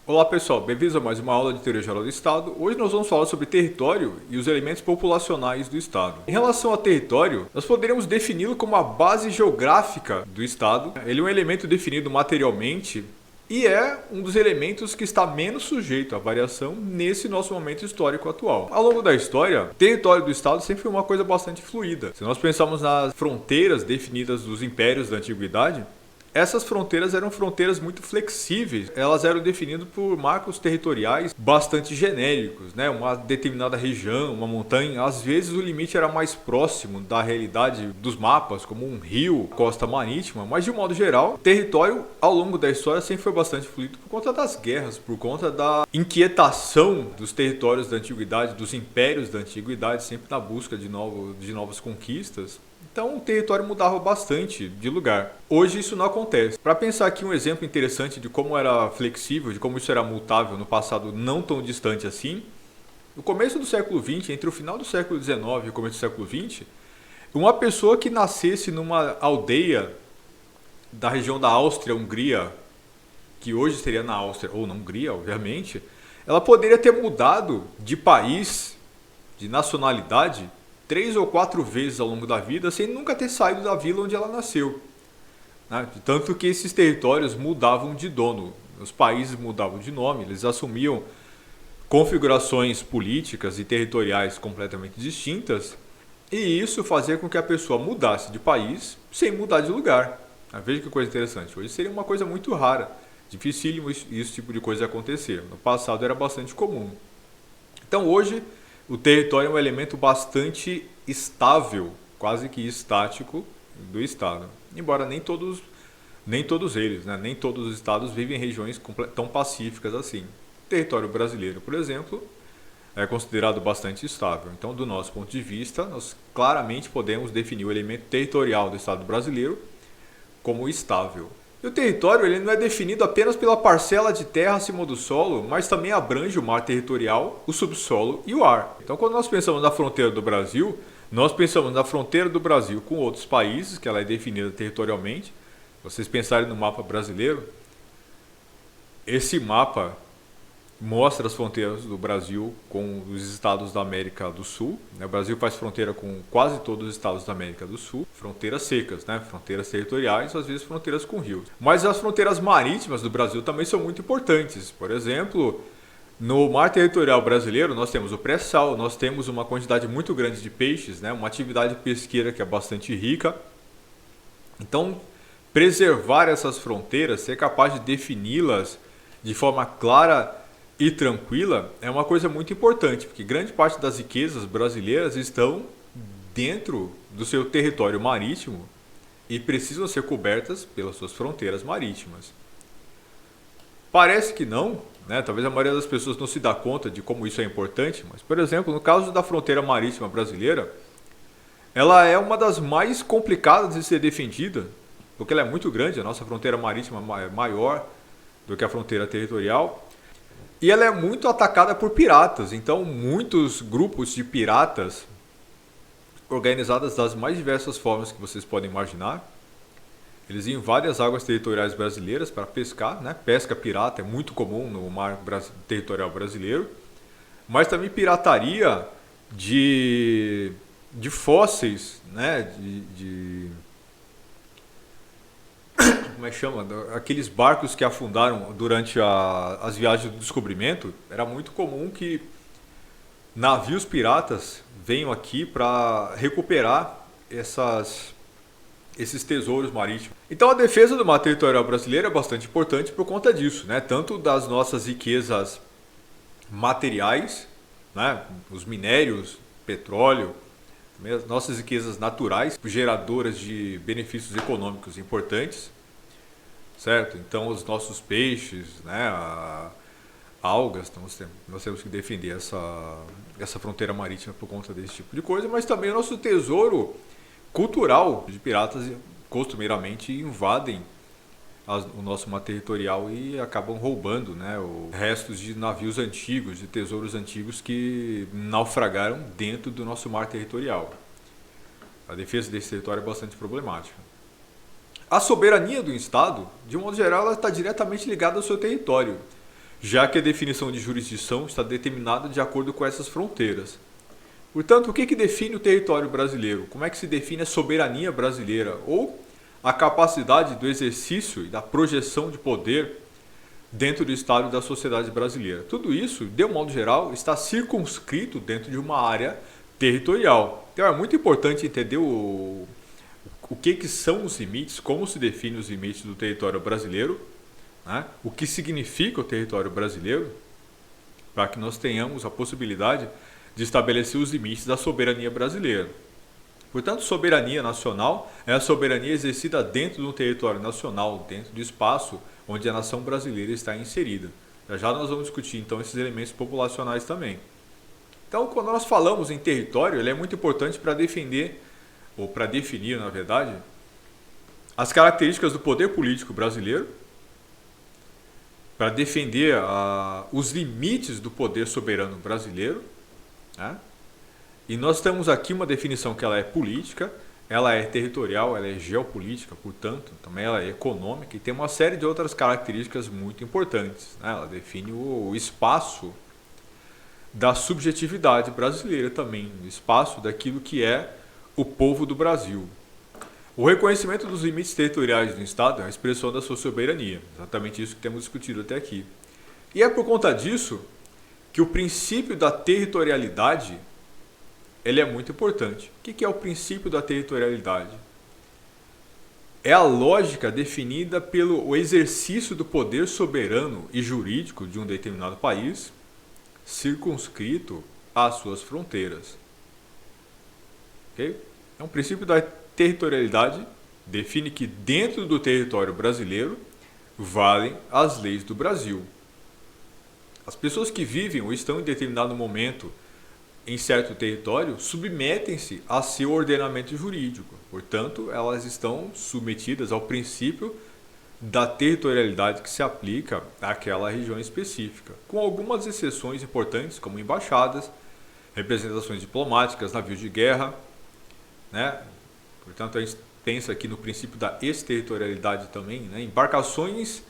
Olá pessoal, bem-vindos a mais uma aula de Teoria Geral do Estado. Hoje nós vamos falar sobre território e os elementos populacionais do Estado. Em relação a território, nós poderíamos defini-lo como a base geográfica do Estado. Ele é um elemento definido materialmente e é um dos elementos que está menos sujeito à variação nesse nosso momento histórico atual. Ao longo da história, o território do Estado sempre foi uma coisa bastante fluida. Se nós pensarmos nas fronteiras definidas dos impérios da antiguidade, essas fronteiras eram fronteiras muito flexíveis, elas eram definidas por marcos territoriais bastante genéricos, né? Uma determinada região, uma montanha, às vezes o limite era mais próximo da realidade dos mapas, como um rio, costa marítima, mas de um modo geral, o território ao longo da história sempre foi bastante fluido por conta das guerras, por conta da inquietação dos territórios da antiguidade, dos impérios da antiguidade, sempre na busca de novas conquistas. Então o território mudava bastante de lugar. Hoje isso não acontece. Para pensar aqui um exemplo interessante de como era flexível, de como isso era mutável no passado não tão distante assim, no começo do século XX, entre o final do século XIX e o começo do século XX, uma pessoa que nascesse numa aldeia da região da Áustria-Hungria, que hoje seria na Áustria ou na Hungria, obviamente, ela poderia ter mudado de país, de nacionalidade, 3 ou 4 vezes ao longo da vida, sem nunca ter saído da vila onde ela nasceu. Né? Tanto que esses territórios mudavam de dono, os países mudavam de nome, eles assumiam configurações políticas e territoriais completamente distintas, e isso fazia com que a pessoa mudasse de país sem mudar de lugar. Veja que coisa interessante, hoje seria uma coisa muito rara, dificílimo esse tipo de coisa acontecer. No passado era bastante comum. Então hoje o território é um elemento bastante estável, quase que estático do Estado. Embora nem todos eles, né? Nem todos os estados vivem em regiões tão pacíficas assim. O território brasileiro, por exemplo, é considerado bastante estável. Então, do nosso ponto de vista, nós claramente podemos definir o elemento territorial do Estado brasileiro como estável. E o território ele não é definido apenas pela parcela de terra acima do solo, mas também abrange o mar territorial, o subsolo e o ar. Então, quando nós pensamos na fronteira do Brasil, nós pensamos na fronteira do Brasil com outros países, que ela é definida territorialmente. Se vocês pensarem no mapa brasileiro, esse mapa mostra as fronteiras do Brasil com os estados da América do Sul. O Brasil faz fronteira com quase todos os estados da América do Sul. Fronteiras secas, né? Fronteiras territoriais, às vezes fronteiras com rios. Mas as fronteiras marítimas do Brasil também são muito importantes. Por exemplo, no mar territorial brasileiro nós temos o pré-sal, nós temos uma quantidade muito grande de peixes, né? Uma atividade pesqueira que é bastante rica. Então, preservar essas fronteiras, ser capaz de defini-las de forma clara e tranquila é uma coisa muito importante, porque grande parte das riquezas brasileiras estão dentro do seu território marítimo e precisam ser cobertas pelas suas fronteiras marítimas. Parece que não, né? Talvez a maioria das pessoas não se dá conta de como isso é importante, mas, por exemplo, no caso da fronteira marítima brasileira, ela é uma das mais complicadas de ser defendida, porque ela é muito grande, a nossa fronteira marítima é maior do que a fronteira territorial. E ela é muito atacada por piratas, então muitos grupos de piratas, organizados das mais diversas formas que vocês podem imaginar, eles invadem as águas territoriais brasileiras para pescar, né? Pesca pirata é muito comum no mar territorial brasileiro, mas também pirataria de fósseis, né? Como é que chama? Aqueles barcos que afundaram durante as viagens do descobrimento, era muito comum que navios piratas venham aqui para recuperar esses tesouros marítimos. Então a defesa do mar territorial brasileiro é bastante importante por conta disso, né? Tanto das nossas riquezas materiais, né? Os minérios, petróleo, as nossas riquezas naturais, geradoras de benefícios econômicos importantes, certo? Então os nossos peixes, né, algas, então nós temos que defender essa fronteira marítima por conta desse tipo de coisa, mas também o nosso tesouro cultural de piratas costumeiramente invadem o nosso mar territorial e acabam roubando, né, restos de navios antigos, de tesouros antigos que naufragaram dentro do nosso mar territorial. A defesa desse território é bastante problemática. A soberania do Estado, de um modo geral, ela está diretamente ligada ao seu território. já que a definição de jurisdição está determinada de acordo com essas fronteiras. Portanto, o que define o território brasileiro? Como é que se define a soberania brasileira ou a capacidade do exercício e da projeção de poder dentro do Estado e da sociedade brasileira? Tudo isso, de um modo geral, está circunscrito dentro de uma área territorial. Então é muito importante entender o que são os limites, como se define os limites do território brasileiro, né? O que significa o território brasileiro, para que nós tenhamos a possibilidade de estabelecer os limites da soberania brasileira. Portanto, soberania nacional é a soberania exercida dentro do território nacional, dentro do espaço onde a nação brasileira está inserida. Já nós vamos discutir então esses elementos populacionais também. Então, quando nós falamos em território, ele é muito importante para defender, ou para definir, na verdade, as características do poder político brasileiro, para defender os limites do poder soberano brasileiro, né? E nós temos aqui uma definição que ela é política, ela é territorial, ela é geopolítica, portanto, também ela é econômica e tem uma série de outras características muito importantes, né? Ela define o espaço da subjetividade brasileira também, o espaço daquilo que é o povo do Brasil. O reconhecimento dos limites territoriais do Estado é a expressão da sua soberania, exatamente isso que temos discutido até aqui. E é por conta disso que o princípio da territorialidade ele é muito importante. O que é o princípio da territorialidade? É a lógica definida pelo exercício do poder soberano e jurídico de um determinado país, circunscrito às suas fronteiras. Okay? Então, o princípio da territorialidade define que dentro do território brasileiro valem as leis do Brasil. As pessoas que vivem ou estão em determinado momento em certo território submetem-se a seu ordenamento jurídico. Portanto, elas estão submetidas ao princípio da territorialidade que se aplica àquela região específica, com algumas exceções importantes, como embaixadas, representações diplomáticas, navios de guerra, né? Portanto, a gente pensa aqui no princípio da exterritorialidade também, né? Embarcações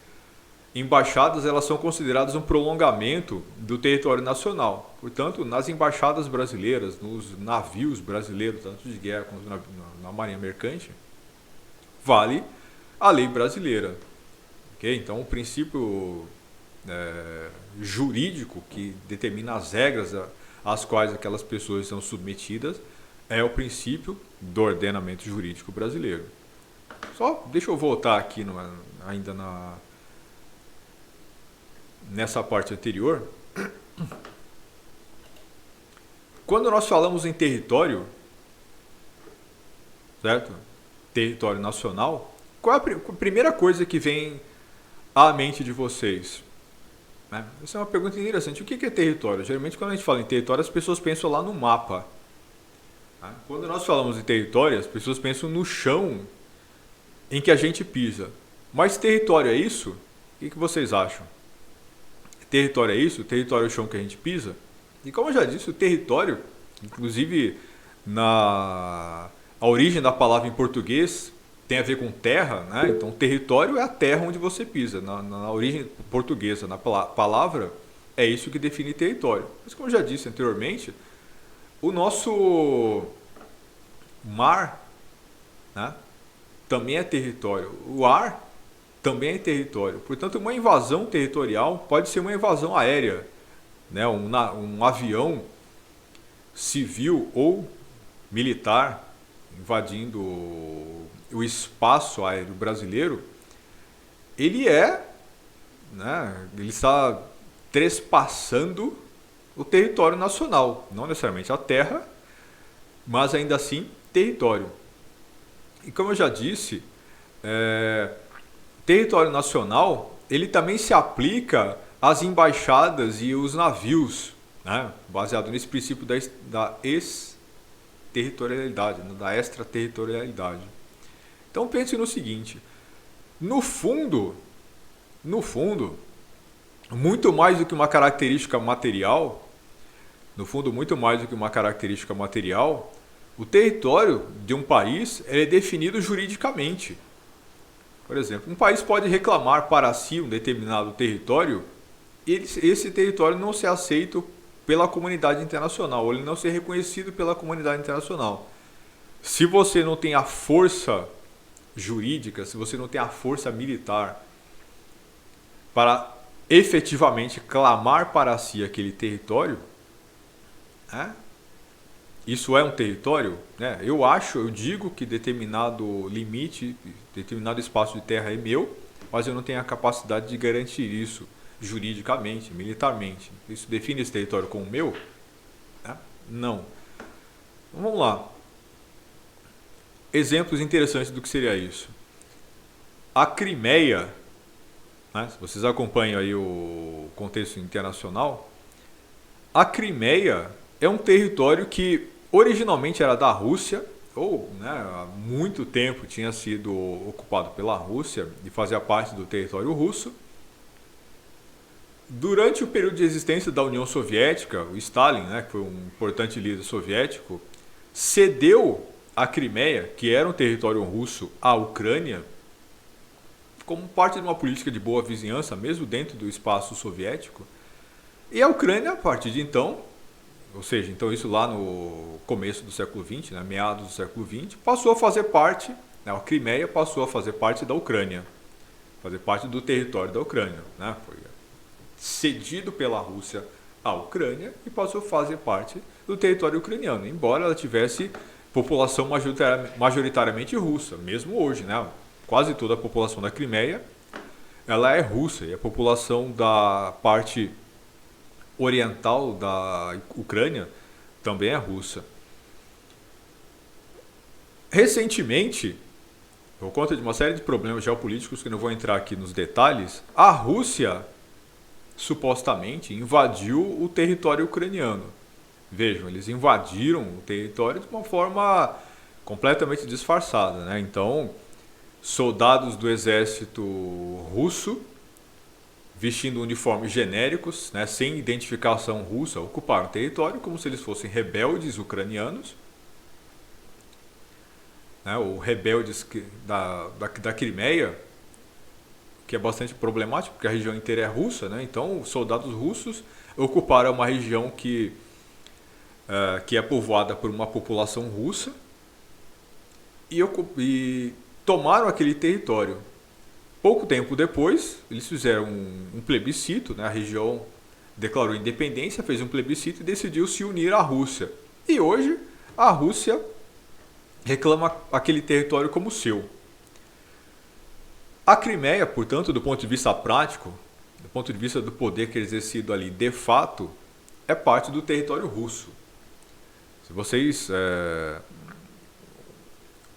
embaixadas, elas são consideradas um prolongamento do território nacional. Portanto, nas embaixadas brasileiras, nos navios brasileiros, tanto de guerra quanto na marinha mercante, vale a lei brasileira. Okay? Então, o princípio jurídico que determina as regras às quais aquelas pessoas são submetidas é o princípio do ordenamento jurídico brasileiro. Só deixa eu voltar aqui ainda nessa parte anterior. Quando nós falamos em território, certo? Território nacional, qual é a primeira coisa que vem à mente de vocês? Né? Essa é uma pergunta interessante. O que é território? Geralmente, quando a gente fala em território, as pessoas pensam lá no mapa. Né? Quando nós falamos em território, as pessoas pensam no chão em que a gente pisa. Mas território é isso? O que vocês acham? Território é isso? Território é o chão que a gente pisa? E como eu já disse, o território, inclusive a origem da palavra em português tem a ver com terra, né? Então território é a terra onde você pisa. Na origem portuguesa, na palavra, é isso que define território. Mas como eu já disse anteriormente, o nosso mar, né, também é território. O ar também é território. Portanto, uma invasão territorial pode ser uma invasão aérea, né? Um avião civil ou militar invadindo o espaço aéreo brasileiro, ele está trespassando o território nacional, não necessariamente a terra, mas ainda assim território. E como eu já disse, território nacional, ele também se aplica às embaixadas e os navios, né? Baseado nesse princípio da exterritorialidade, da extraterritorialidade. Então pense no seguinte, no fundo, muito mais do que uma característica material, o território de um país é definido juridicamente. Por exemplo, um país pode reclamar para si um determinado território esse território não ser aceito pela comunidade internacional, ou ele não ser reconhecido pela comunidade internacional. Se você não tem a força jurídica, se você não tem a força militar para efetivamente clamar para si aquele território, isso é um território, né? Eu digo que determinado limite, determinado espaço de terra é meu, mas eu não tenho a capacidade de garantir isso juridicamente, militarmente. Isso define esse território como meu? Não. Então, vamos lá. Exemplos interessantes do que seria isso. A Crimeia, né? Se vocês acompanham aí o contexto internacional, a Crimeia é um território que originalmente era da Rússia, ou há muito tempo tinha sido ocupado pela Rússia e fazia parte do território russo. Durante o período de existência da União Soviética, o Stalin, que foi um importante líder soviético, cedeu a Crimeia, que era um território russo, à Ucrânia, como parte de uma política de boa vizinhança, mesmo dentro do espaço soviético. E a Ucrânia, a partir de então, ou seja, então isso lá no começo do século XX, meados do século XX, passou a fazer parte, a Crimeia passou a fazer parte da Ucrânia, fazer parte do território da Ucrânia. Foi cedido pela Rússia à Ucrânia e passou a fazer parte do território ucraniano, embora ela tivesse população majoritariamente russa, mesmo hoje. Quase toda a população da Crimeia ela é russa, e a população da parte oriental da Ucrânia também é russa. Recentemente, por conta de uma série de problemas geopolíticos que não vou entrar aqui nos detalhes, a Rússia supostamente invadiu o território ucraniano. Vejam, eles invadiram o território de uma forma completamente disfarçada. Então, soldados do exército russo, vestindo uniformes genéricos, sem identificação russa, ocuparam o território como se eles fossem rebeldes ucranianos, ou rebeldes da Crimeia, que é bastante problemático, porque a região inteira é russa. Então, os soldados russos ocuparam uma região que é povoada por uma população russa e tomaram aquele território. Pouco tempo depois, eles fizeram um plebiscito, a região declarou independência, fez um plebiscito e decidiu se unir à Rússia. E hoje, a Rússia reclama aquele território como seu. A Crimeia, portanto, do ponto de vista prático, do ponto de vista do poder que é exercido ali de fato, é parte do território russo. Se vocês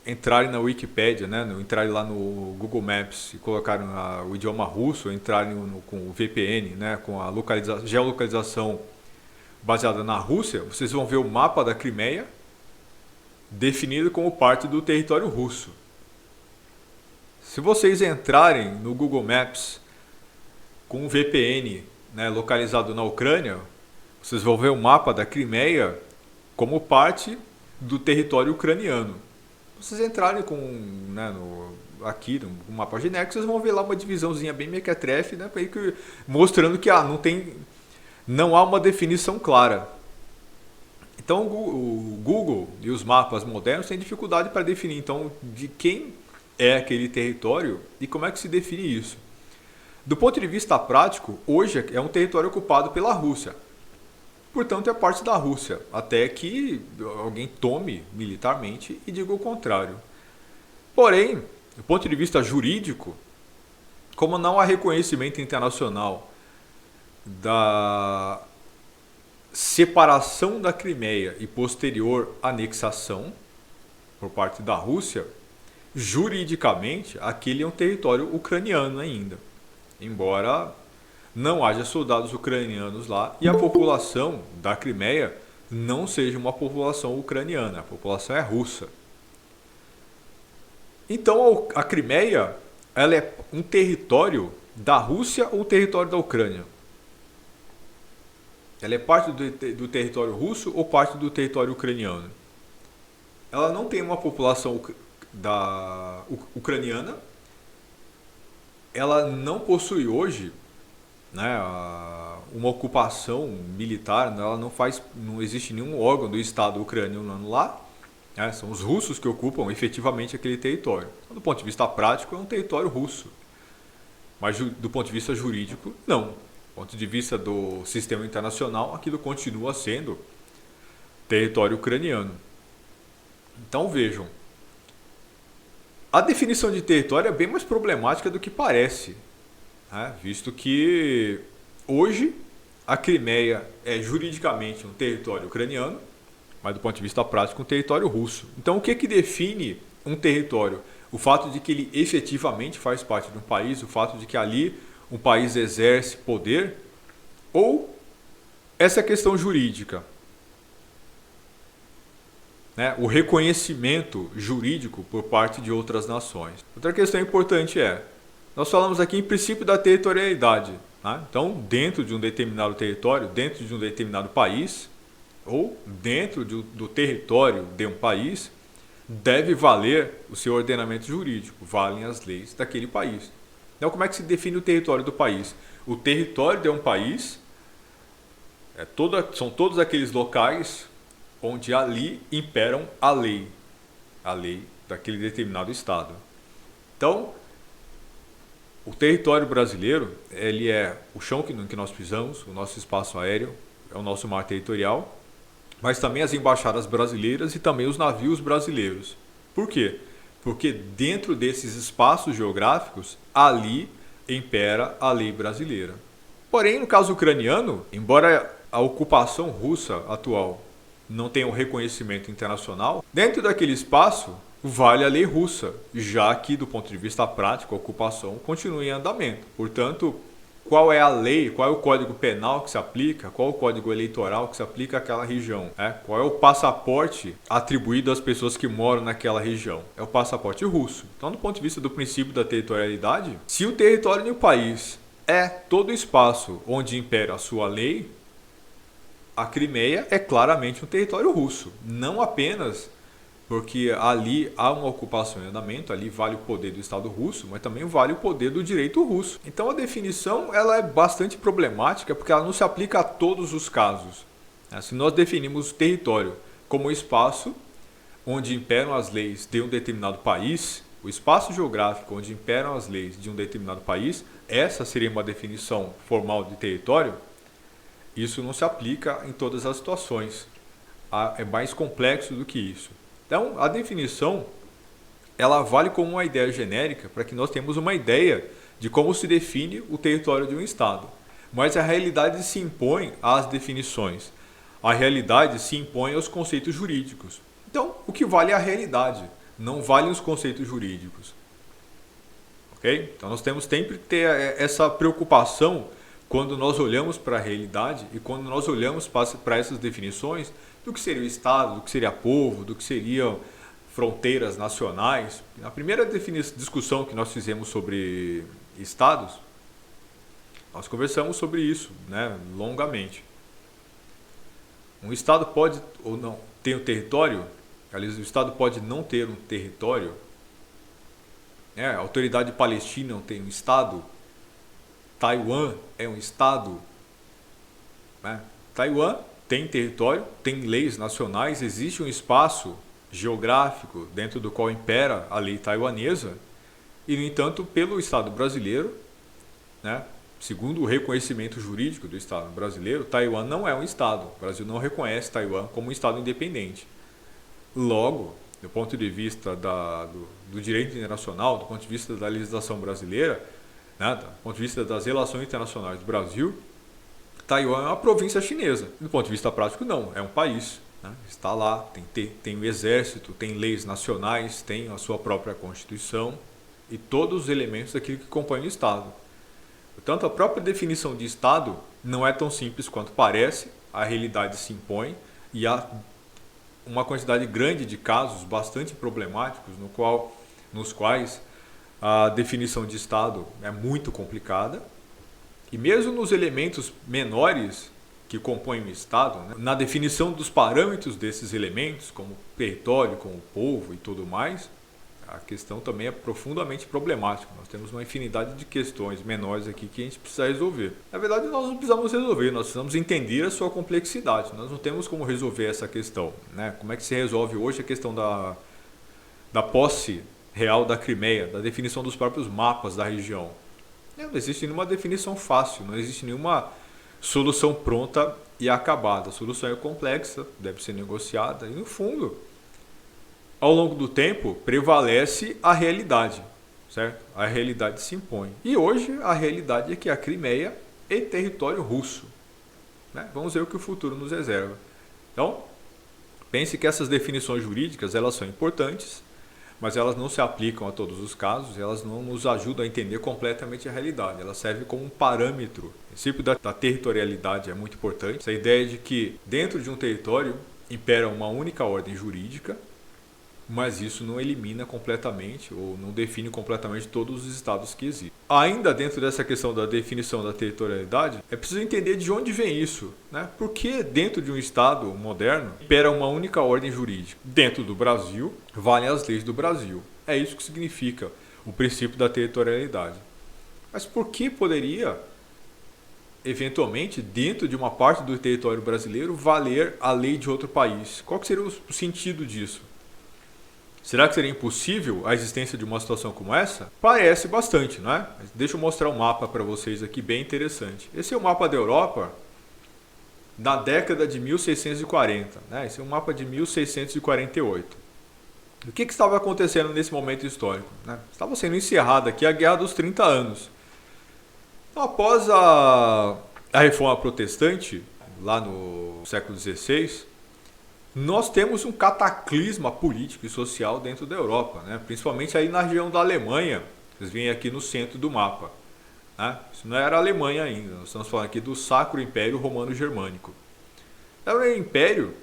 entrarem na Wikipédia, entrarem lá no Google Maps e colocarem o idioma russo, ou entrarem com o VPN, com a geolocalização baseada na Rússia, vocês vão ver o mapa da Crimeia definido como parte do território russo. Se vocês entrarem no Google Maps com um VPN localizado na Ucrânia, vocês vão ver o mapa da Crimeia como parte do território ucraniano. Se vocês entrarem aqui no mapa genérico, vocês vão ver lá uma divisãozinha bem mequetrefe, mostrando que não há uma definição clara. Então o Google e os mapas modernos têm dificuldade para definir então de quem é aquele território e como é que se define isso. Do ponto de vista prático, hoje é um território ocupado pela Rússia. Portanto, é parte da Rússia, até que alguém tome militarmente e diga o contrário. Porém, do ponto de vista jurídico, como não há reconhecimento internacional da separação da Crimeia e posterior anexação por parte da Rússia, juridicamente, aquele é um território ucraniano ainda, embora não haja soldados ucranianos lá e a população da Crimeia não seja uma população ucraniana, a população é russa. Então a Crimeia ela é um território da Rússia ou um território da Ucrânia? Ela é parte do território russo ou parte do território ucraniano? Ela não tem uma população ucraniana, ela não possui hoje uma ocupação militar, ela não existe nenhum órgão do Estado ucraniano lá, né? São os russos que ocupam efetivamente aquele território. Então, do ponto de vista prático, é um território russo, mas do ponto de vista jurídico, não. Do ponto de vista do sistema internacional, aquilo continua sendo território ucraniano. Então vejam, a definição de território é bem mais problemática do que parece, né? Visto que hoje a Crimeia é juridicamente um território ucraniano, mas do ponto de vista prático um território russo. Então o que define um território? O fato de que ele efetivamente faz parte de um país, o fato de que ali um país exerce poder, ou essa questão jurídica? Né, o reconhecimento jurídico por parte de outras nações. Outra questão importante nós falamos aqui em princípio da territorialidade. Né? Então, dentro de um determinado território, dentro de um determinado país, ou dentro do território de um país, deve valer o seu ordenamento jurídico, valem as leis daquele país. Então, como é que se define o território do país? O território de um país são todos aqueles locais onde ali imperam a lei daquele determinado estado. Então, o território brasileiro, ele é o chão que nós pisamos, o nosso espaço aéreo, é o nosso mar territorial, mas também as embaixadas brasileiras e também os navios brasileiros. Por quê? Porque dentro desses espaços geográficos, ali impera a lei brasileira. Porém, no caso ucraniano, embora a ocupação russa atual não tem um reconhecimento internacional, dentro daquele espaço vale a lei russa, já que do ponto de vista prático a ocupação continua em andamento. Portanto, qual é a lei, qual é o código penal que se aplica, qual é o código eleitoral que se aplica àquela região, qual é o passaporte atribuído às pessoas que moram naquela região? É o passaporte russo. Então, do ponto de vista do princípio da territorialidade, se o território de um país é todo o espaço onde impera a sua lei, a Crimeia é claramente um território russo, não apenas porque ali há uma ocupação em andamento, ali vale o poder do Estado russo, mas também vale o poder do direito russo. Então a definição ela é bastante problemática porque ela não se aplica a todos os casos. Se nós definimos o território como espaço onde imperam as leis de um determinado país, o espaço geográfico onde imperam as leis de um determinado país, essa seria uma definição formal de território. Isso não se aplica em todas as situações. É mais complexo do que isso. Então, a definição ela vale como uma ideia genérica para que nós tenhamos uma ideia de como se define o território de um Estado. Mas a realidade se impõe às definições. A realidade se impõe aos conceitos jurídicos. Então, o que vale é a realidade, não valem os conceitos jurídicos. Ok? Então, nós temos sempre que ter essa preocupação quando nós olhamos para a realidade e quando nós olhamos para essas definições do que seria o Estado, do que seria povo, do que seriam fronteiras nacionais. Na primeira discussão que nós fizemos sobre Estados, nós conversamos sobre isso, né, longamente. Um Estado pode ou não ter um território, aliás, o Estado pode não ter um território. A autoridade palestina não tem um Estado. Taiwan é um Estado. Taiwan tem território, tem leis nacionais, existe um espaço geográfico dentro do qual impera a lei taiwanesa e, no entanto, pelo Estado brasileiro, segundo o reconhecimento jurídico do Estado brasileiro, Taiwan não é um Estado. O Brasil não reconhece Taiwan como um Estado independente. Logo, do ponto de vista do direito internacional, do ponto de vista da legislação brasileira, do ponto de vista das relações internacionais do Brasil, Taiwan é uma província chinesa. Do ponto de vista prático, não. É um país. Está lá, tem o exército, tem leis nacionais, tem a sua própria Constituição e todos os elementos daquilo que compõe o Estado. Portanto, a própria definição de Estado não é tão simples quanto parece, a realidade se impõe e há uma quantidade grande de casos bastante problemáticos nos quais a definição de Estado é muito complicada. E mesmo nos elementos menores que compõem o Estado, na definição dos parâmetros desses elementos, como território, como povo e tudo mais, A questão também é profundamente problemática. Nós temos uma infinidade de questões menores aqui que a gente precisa resolver. Na verdade, nós não precisamos resolver, nós precisamos entender a sua complexidade. Nós não temos como resolver essa questão, né? Como é que se resolve hoje a questão da posse real da Crimeia, da definição dos próprios mapas da região? Não existe nenhuma definição fácil, não existe nenhuma solução pronta e acabada. A solução é complexa, deve ser negociada e, no fundo, ao longo do tempo, prevalece a realidade, certo? A realidade se impõe. E hoje a realidade é que a Crimeia é território russo, né? Vamos ver o que o futuro nos reserva. Então, pense que essas definições jurídicas elas são importantes, mas elas não se aplicam a todos os casos, elas não nos ajudam a entender completamente a realidade. Elas servem como um parâmetro. O princípio da territorialidade é muito importante. Essa ideia de que dentro de um território impera uma única ordem jurídica, mas isso não elimina completamente ou não define completamente todos os estados que existem. Ainda dentro dessa questão da definição da territorialidade, é preciso entender de onde vem isso, né? Por que dentro de um estado moderno impera uma única ordem jurídica? Dentro do Brasil, valem as leis do Brasil. É isso que significa o princípio da territorialidade. Mas por que poderia, eventualmente, dentro de uma parte do território brasileiro, valer a lei de outro país? Qual que seria o sentido disso? Será que seria impossível a existência de uma situação como essa? Parece bastante, não é? Deixa eu mostrar um mapa para vocês aqui bem interessante. Esse é o mapa da Europa da década de 1640, né? Esse é um mapa de 1648. O que estava acontecendo nesse momento histórico, né? Estava sendo encerrada aqui a Guerra dos 30 Anos. Então, após a Reforma Protestante, lá no século XVI, nós temos um cataclisma político e social dentro da Europa, né? Principalmente aí na região da Alemanha. Vocês veem aqui no centro do mapa, né? Isso não era a Alemanha ainda, nós estamos falando aqui do Sacro Império Romano-Germânico. Era um império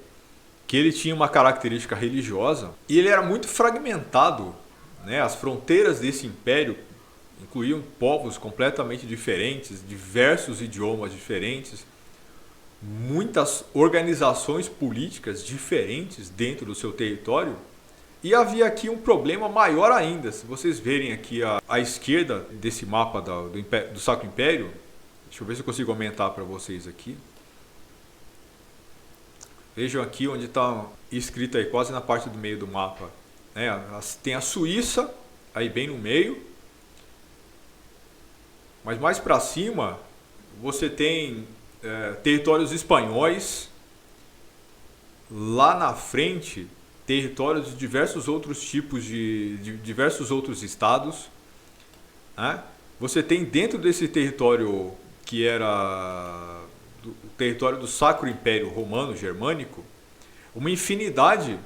que ele tinha uma característica religiosa e ele era muito fragmentado, né? As fronteiras desse império incluíam povos completamente diferentes, diversos idiomas diferentes, muitas organizações políticas diferentes dentro do seu território. E havia aqui um problema maior ainda. Se vocês verem aqui à esquerda desse mapa do Sacro Império, deixa eu ver se eu consigo aumentar para vocês aqui. Vejam aqui onde está escrito aí, quase na parte do meio do mapa, né? Tem a Suíça aí bem no meio, mas mais para cima você tem territórios espanhóis, lá na frente territórios de diversos outros tipos de diversos outros estados, né? Você tem dentro desse território que era o território do Sacro Império Romano Germânico uma infinidade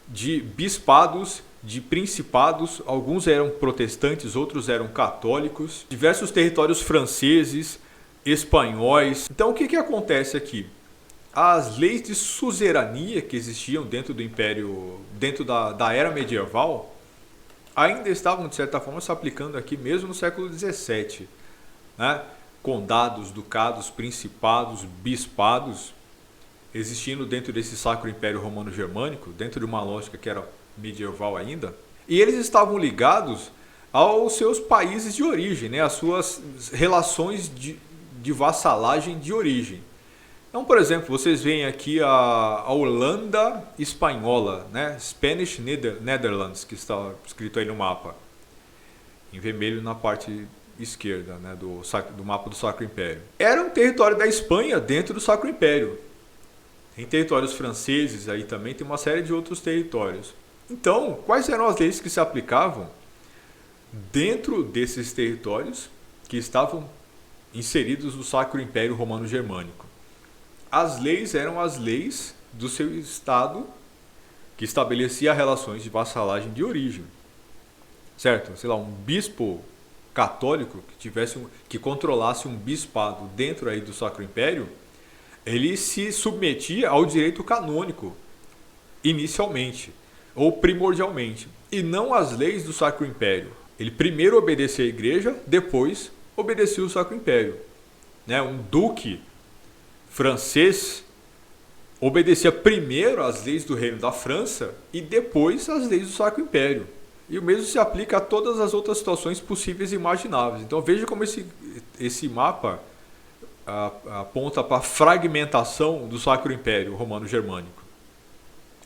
de bispados, de principados, alguns eram protestantes, outros eram católicos, diversos territórios franceses, espanhóis. Então o que acontece aqui? As leis de suzerania que existiam dentro do império, dentro da era medieval, ainda estavam de certa forma se aplicando aqui mesmo no século XVII, né? Condados, ducados, principados, bispados existindo dentro desse Sacro Império Romano-Germânico, dentro de uma lógica que era medieval ainda, e eles estavam ligados aos seus países de origem, né? As suas relações de vassalagem de origem. Então, por exemplo, vocês veem aqui a Holanda espanhola, né? Spanish Netherlands, que está escrito aí no mapa, em vermelho na parte esquerda, né? do mapa do Sacro Império. Era um território da Espanha dentro do Sacro Império. Tem territórios franceses aí também, tem uma série de outros territórios. Então, quais eram as leis que se aplicavam dentro desses territórios que estavam inseridos no Sacro Império Romano-Germânico? As leis eram as leis do seu estado que estabelecia relações de vassalagem de origem, certo? Sei lá, um bispo católico que controlasse um bispado dentro aí do Sacro Império, ele se submetia ao direito canônico inicialmente ou primordialmente, e não às leis do Sacro Império. Ele primeiro obedecia à igreja, depois obedecia ao Sacro Império, né? Um duque francês obedecia primeiro às leis do Reino da França e depois às leis do Sacro Império. E o mesmo se aplica a todas as outras situações possíveis e imagináveis. Então veja como esse mapa aponta para a fragmentação do Sacro Império Romano-Germânico.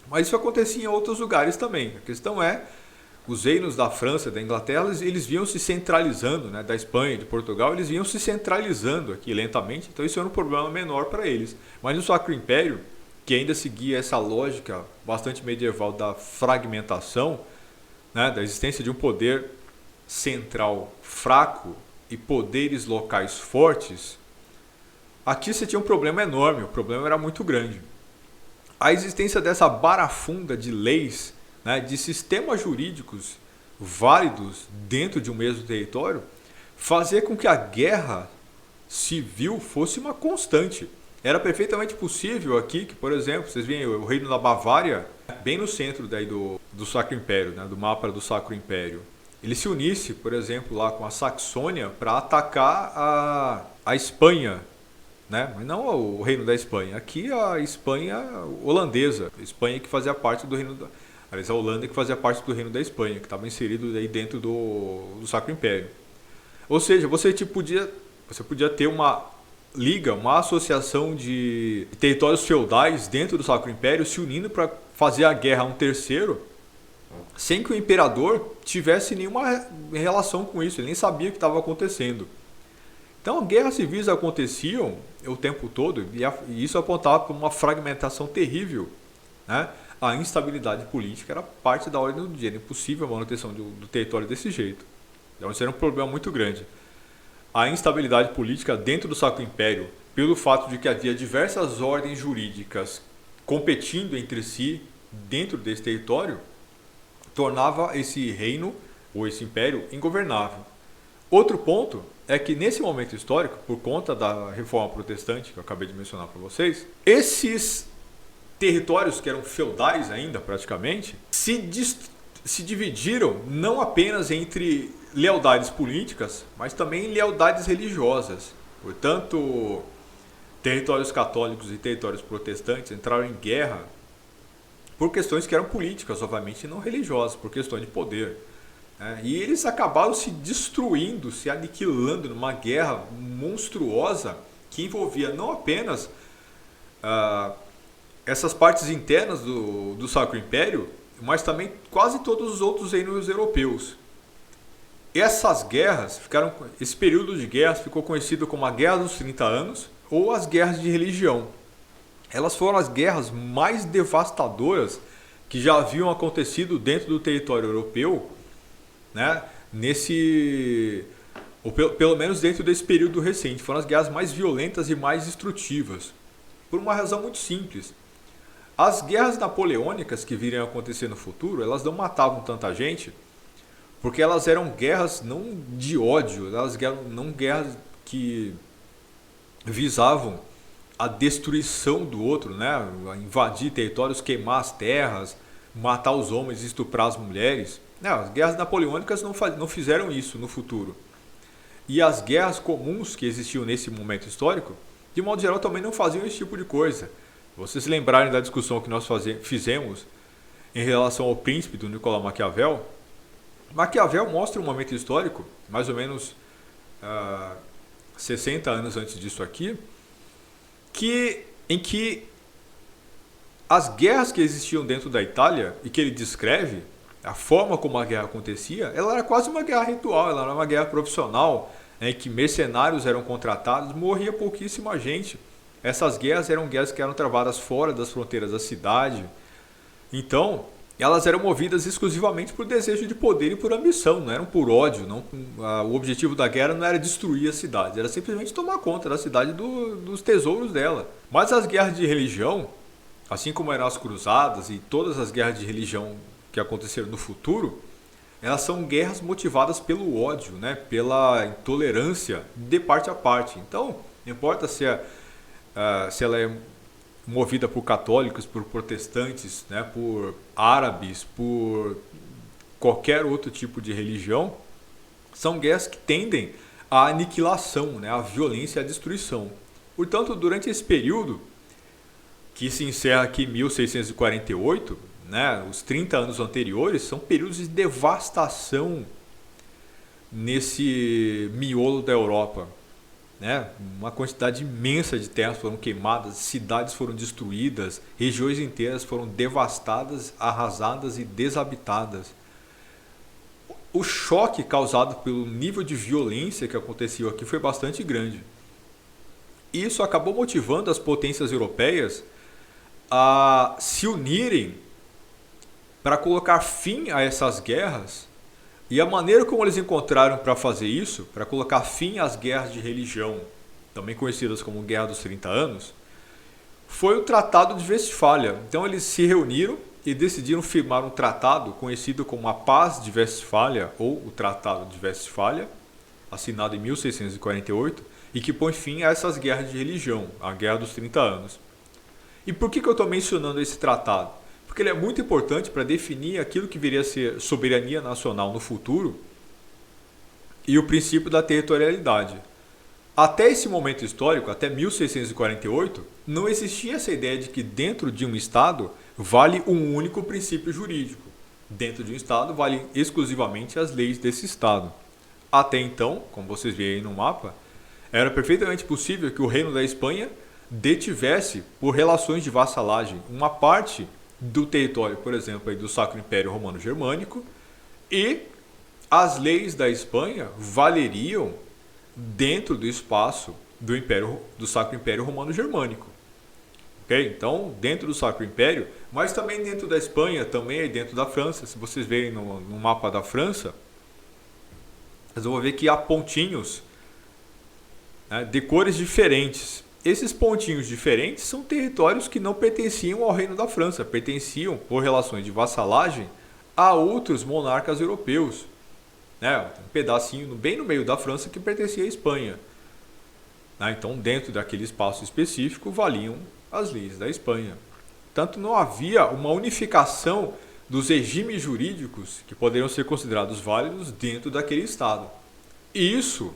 Mas isso acontecia em outros lugares também. A questão é, os reinos da França e da Inglaterra, eles vinham se centralizando, né, da Espanha e de Portugal, eles vinham se centralizando aqui lentamente, então isso era um problema menor para eles. Mas no Sacro Império, que ainda seguia essa lógica bastante medieval da fragmentação, né, da existência de um poder central fraco e poderes locais fortes, aqui você tinha um problema enorme, o problema era muito grande. A existência dessa barafunda de leis, né, de sistemas jurídicos válidos dentro de um mesmo território, fazia com que a guerra civil fosse uma constante. Era perfeitamente possível aqui que, por exemplo, vocês veem o reino da Bavária, bem no centro daí do Sacro Império, né, do mapa do Sacro Império, ele se unisse, por exemplo, lá com a Saxônia para atacar a Espanha, né? Mas não o reino da Espanha, aqui a Espanha holandesa, a Espanha que fazia parte do reino da... Aliás, a Holanda que fazia parte do reino da Espanha, que estava inserido aí dentro do Sacro Império. Ou seja, você podia ter uma liga, uma associação de territórios feudais dentro do Sacro Império se unindo para fazer a guerra a um terceiro, sem que o imperador tivesse nenhuma relação com isso, ele nem sabia o que estava acontecendo. Então, guerras civis aconteciam o tempo todo e isso apontava para uma fragmentação terrível, né? A instabilidade política era parte da ordem do dia, era impossível a manutenção do território desse jeito. Então isso era um problema muito grande. A instabilidade política dentro do Sacro Império, pelo fato de que havia diversas ordens jurídicas competindo entre si dentro desse território, tornava esse reino, ou esse império, ingovernável. Outro ponto é que nesse momento histórico, por conta da reforma protestante, que eu acabei de mencionar para vocês, esses territórios que eram feudais ainda praticamente, se dividiram não apenas entre lealdades políticas, mas também lealdades religiosas. Portanto, territórios católicos e territórios protestantes entraram em guerra por questões que eram políticas, obviamente, e não religiosas, por questões de poder. E eles acabaram se destruindo, se aniquilando numa guerra monstruosa que envolvia não apenas essas partes internas do Sacro Império, mas também quase todos os outros reinos europeus. Essas guerras esse período de guerras ficou conhecido como a Guerra dos 30 Anos ou as Guerras de Religião. Elas foram as guerras mais devastadoras que já haviam acontecido dentro do território europeu, né? Ou pelo menos dentro desse período recente. Foram as guerras mais violentas e mais destrutivas, por uma razão muito simples. As guerras napoleônicas que viriam a acontecer no futuro, elas não matavam tanta gente, porque elas eram guerras não de ódio, elas não guerras que visavam a destruição do outro, né? Invadir territórios, queimar as terras, matar os homens, estuprar as mulheres. As guerras napoleônicas não fizeram isso no futuro. E as guerras comuns que existiam nesse momento histórico, de modo geral, também não faziam esse tipo de coisa. Vocês se lembrarem da discussão que nós fizemos em relação ao príncipe do Nicolau Maquiavel, Maquiavel mostra um momento histórico, mais ou menos 60 anos antes disso aqui, em que as guerras que existiam dentro da Itália e que ele descreve, a forma como a guerra acontecia, ela era quase uma guerra ritual, ela era uma guerra profissional, em que mercenários eram contratados, morria pouquíssima gente. Essas guerras eram guerras que eram travadas fora das fronteiras da cidade. Então, elas eram movidas exclusivamente por desejo de poder e por ambição, não eram por ódio. O objetivo da guerra não era destruir a cidade, era simplesmente tomar conta da cidade dos tesouros dela. Mas as guerras de religião, assim como eram as cruzadas e todas as guerras de religião que aconteceram no futuro, elas são guerras motivadas pelo ódio, né? Pela intolerância de parte a parte. Então, não importa se ela é movida por católicos, por protestantes, né? Por árabes, por qualquer outro tipo de religião, são guerras que tendem à aniquilação, né? À violência e à destruição. Portanto, durante esse período, que se encerra aqui em 1648, né, os 30 anos anteriores são períodos de devastação nesse miolo da Europa. Né? Uma quantidade imensa de terras foram queimadas, cidades foram destruídas, regiões inteiras foram devastadas, arrasadas e desabitadas. O choque causado pelo nível de violência que aconteceu aqui foi bastante grande. Isso acabou motivando as potências europeias a se unirem para colocar fim a essas guerras. E a maneira como eles encontraram para fazer isso, para colocar fim às guerras de religião, também conhecidas como Guerra dos 30 Anos, foi o Tratado de Westfália. Então eles se reuniram e decidiram firmar um tratado conhecido como a Paz de Westfália, ou o Tratado de Westfália, assinado em 1648, e que põe fim a essas guerras de religião, a Guerra dos 30 Anos. E por que eu estou mencionando esse tratado? Porque ele é muito importante para definir aquilo que viria a ser soberania nacional no futuro e o princípio da territorialidade. Até esse momento histórico, até 1648, não existia essa ideia de que dentro de um Estado vale um único princípio jurídico. Dentro de um Estado valem exclusivamente as leis desse Estado. Até então, como vocês veem aí no mapa, era perfeitamente possível que o Reino da Espanha detivesse, por relações de vassalagem, uma parte do território, por exemplo, aí do Sacro Império Romano Germânico, e as leis da Espanha valeriam dentro do espaço do Sacro Império Romano Germânico. Okay? Então, dentro do Sacro Império, mas também dentro da Espanha, também dentro da França. Se vocês verem no mapa da França, vocês vão ver que há pontinhos, né, de cores diferentes. Esses pontinhos diferentes são territórios que não pertenciam ao Reino da França, pertenciam, por relações de vassalagem, a outros monarcas europeus. Né? Um pedacinho bem no meio da França que pertencia à Espanha. Né? Então, dentro daquele espaço específico, valiam as leis da Espanha. Tanto não havia uma unificação dos regimes jurídicos que poderiam ser considerados válidos dentro daquele Estado. E isso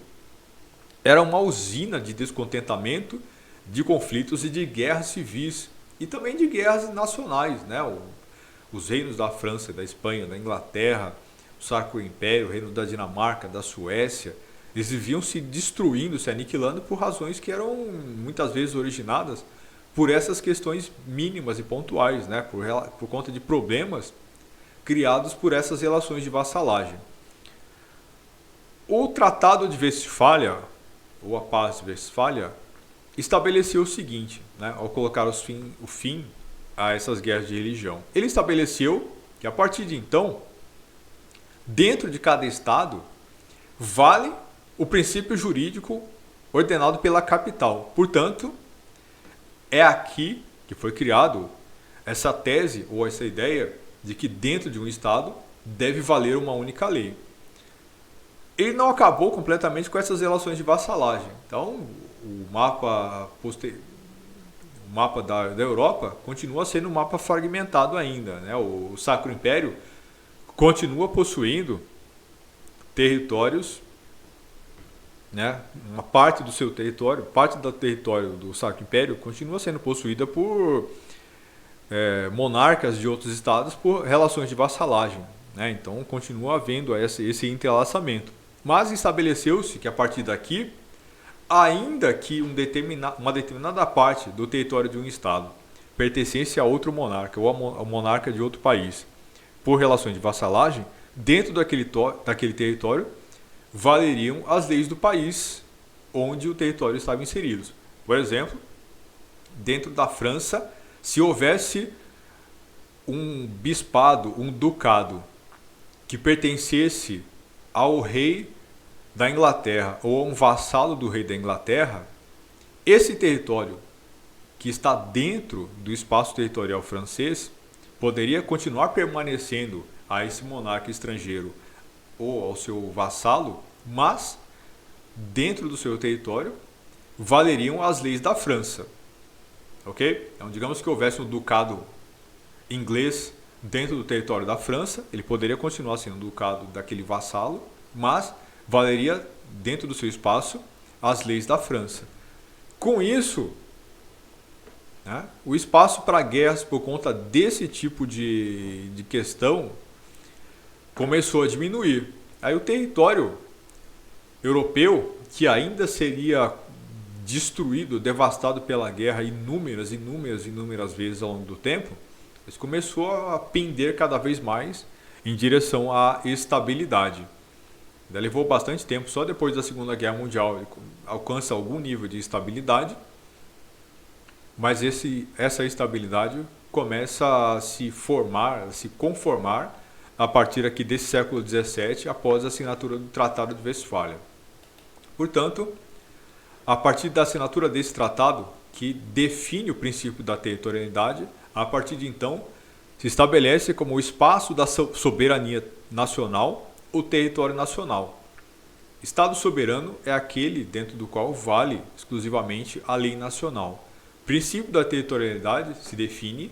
era uma usina de descontentamento, de conflitos e de guerras civis e também de guerras nacionais, né? Os reinos da França, da Espanha, da Inglaterra, o Sacro Império, o reino da Dinamarca, da Suécia, eles viviam se destruindo, se aniquilando por razões que eram muitas vezes originadas por essas questões mínimas e pontuais, né? Por conta de problemas criados por essas relações de vassalagem. O Tratado de Westfália, ou a Paz de Westfália, estabeleceu o seguinte, né, ao colocar o fim a essas guerras de religião. Ele estabeleceu que a partir de então, dentro de cada Estado, vale o princípio jurídico ordenado pela capital. Portanto, é aqui que foi criado essa tese ou essa ideia de que dentro de um Estado deve valer uma única lei. Ele não acabou completamente com essas relações de vassalagem. Então, o mapa da Europa continua sendo um mapa fragmentado ainda. Né? O Sacro Império continua possuindo territórios, né? Uma parte do seu território, parte do território do Sacro Império continua sendo possuída por monarcas de outros estados por relações de vassalagem. Né? Então, continua havendo esse entrelaçamento. Mas estabeleceu-se que a partir daqui, ainda que uma determinada parte do território de um estado pertencesse a outro monarca ou a monarca de outro país por relações de vassalagem, dentro daquele território valeriam as leis do país onde o território estava inserido. Por exemplo, dentro da França, se houvesse um bispado, um ducado que pertencesse ao rei da Inglaterra ou a um vassalo do rei da Inglaterra, esse território que está dentro do espaço territorial francês poderia continuar permanecendo a esse monarca estrangeiro ou ao seu vassalo, mas dentro do seu território valeriam as leis da França. Ok? Então, digamos que houvesse um ducado inglês dentro do território da França, ele poderia continuar sendo ducado daquele vassalo, mas valeria dentro do seu espaço as leis da França. Com isso, né? O espaço para guerras por conta desse tipo de questão começou a diminuir. Aí o território europeu, que ainda seria destruído, devastado pela guerra inúmeras vezes ao longo do tempo, mas começou a pender cada vez mais em direção à estabilidade. Ainda levou bastante tempo, só depois da Segunda Guerra Mundial ele alcança algum nível de estabilidade, mas essa estabilidade começa a se formar, a se conformar a partir aqui desse século XVII, após a assinatura do Tratado de Westfália. Portanto, a partir da assinatura desse tratado, que define o princípio da territorialidade, a partir de então se estabelece como o espaço da soberania nacional o território nacional. Estado soberano é aquele dentro do qual vale exclusivamente a lei nacional. O princípio da territorialidade se define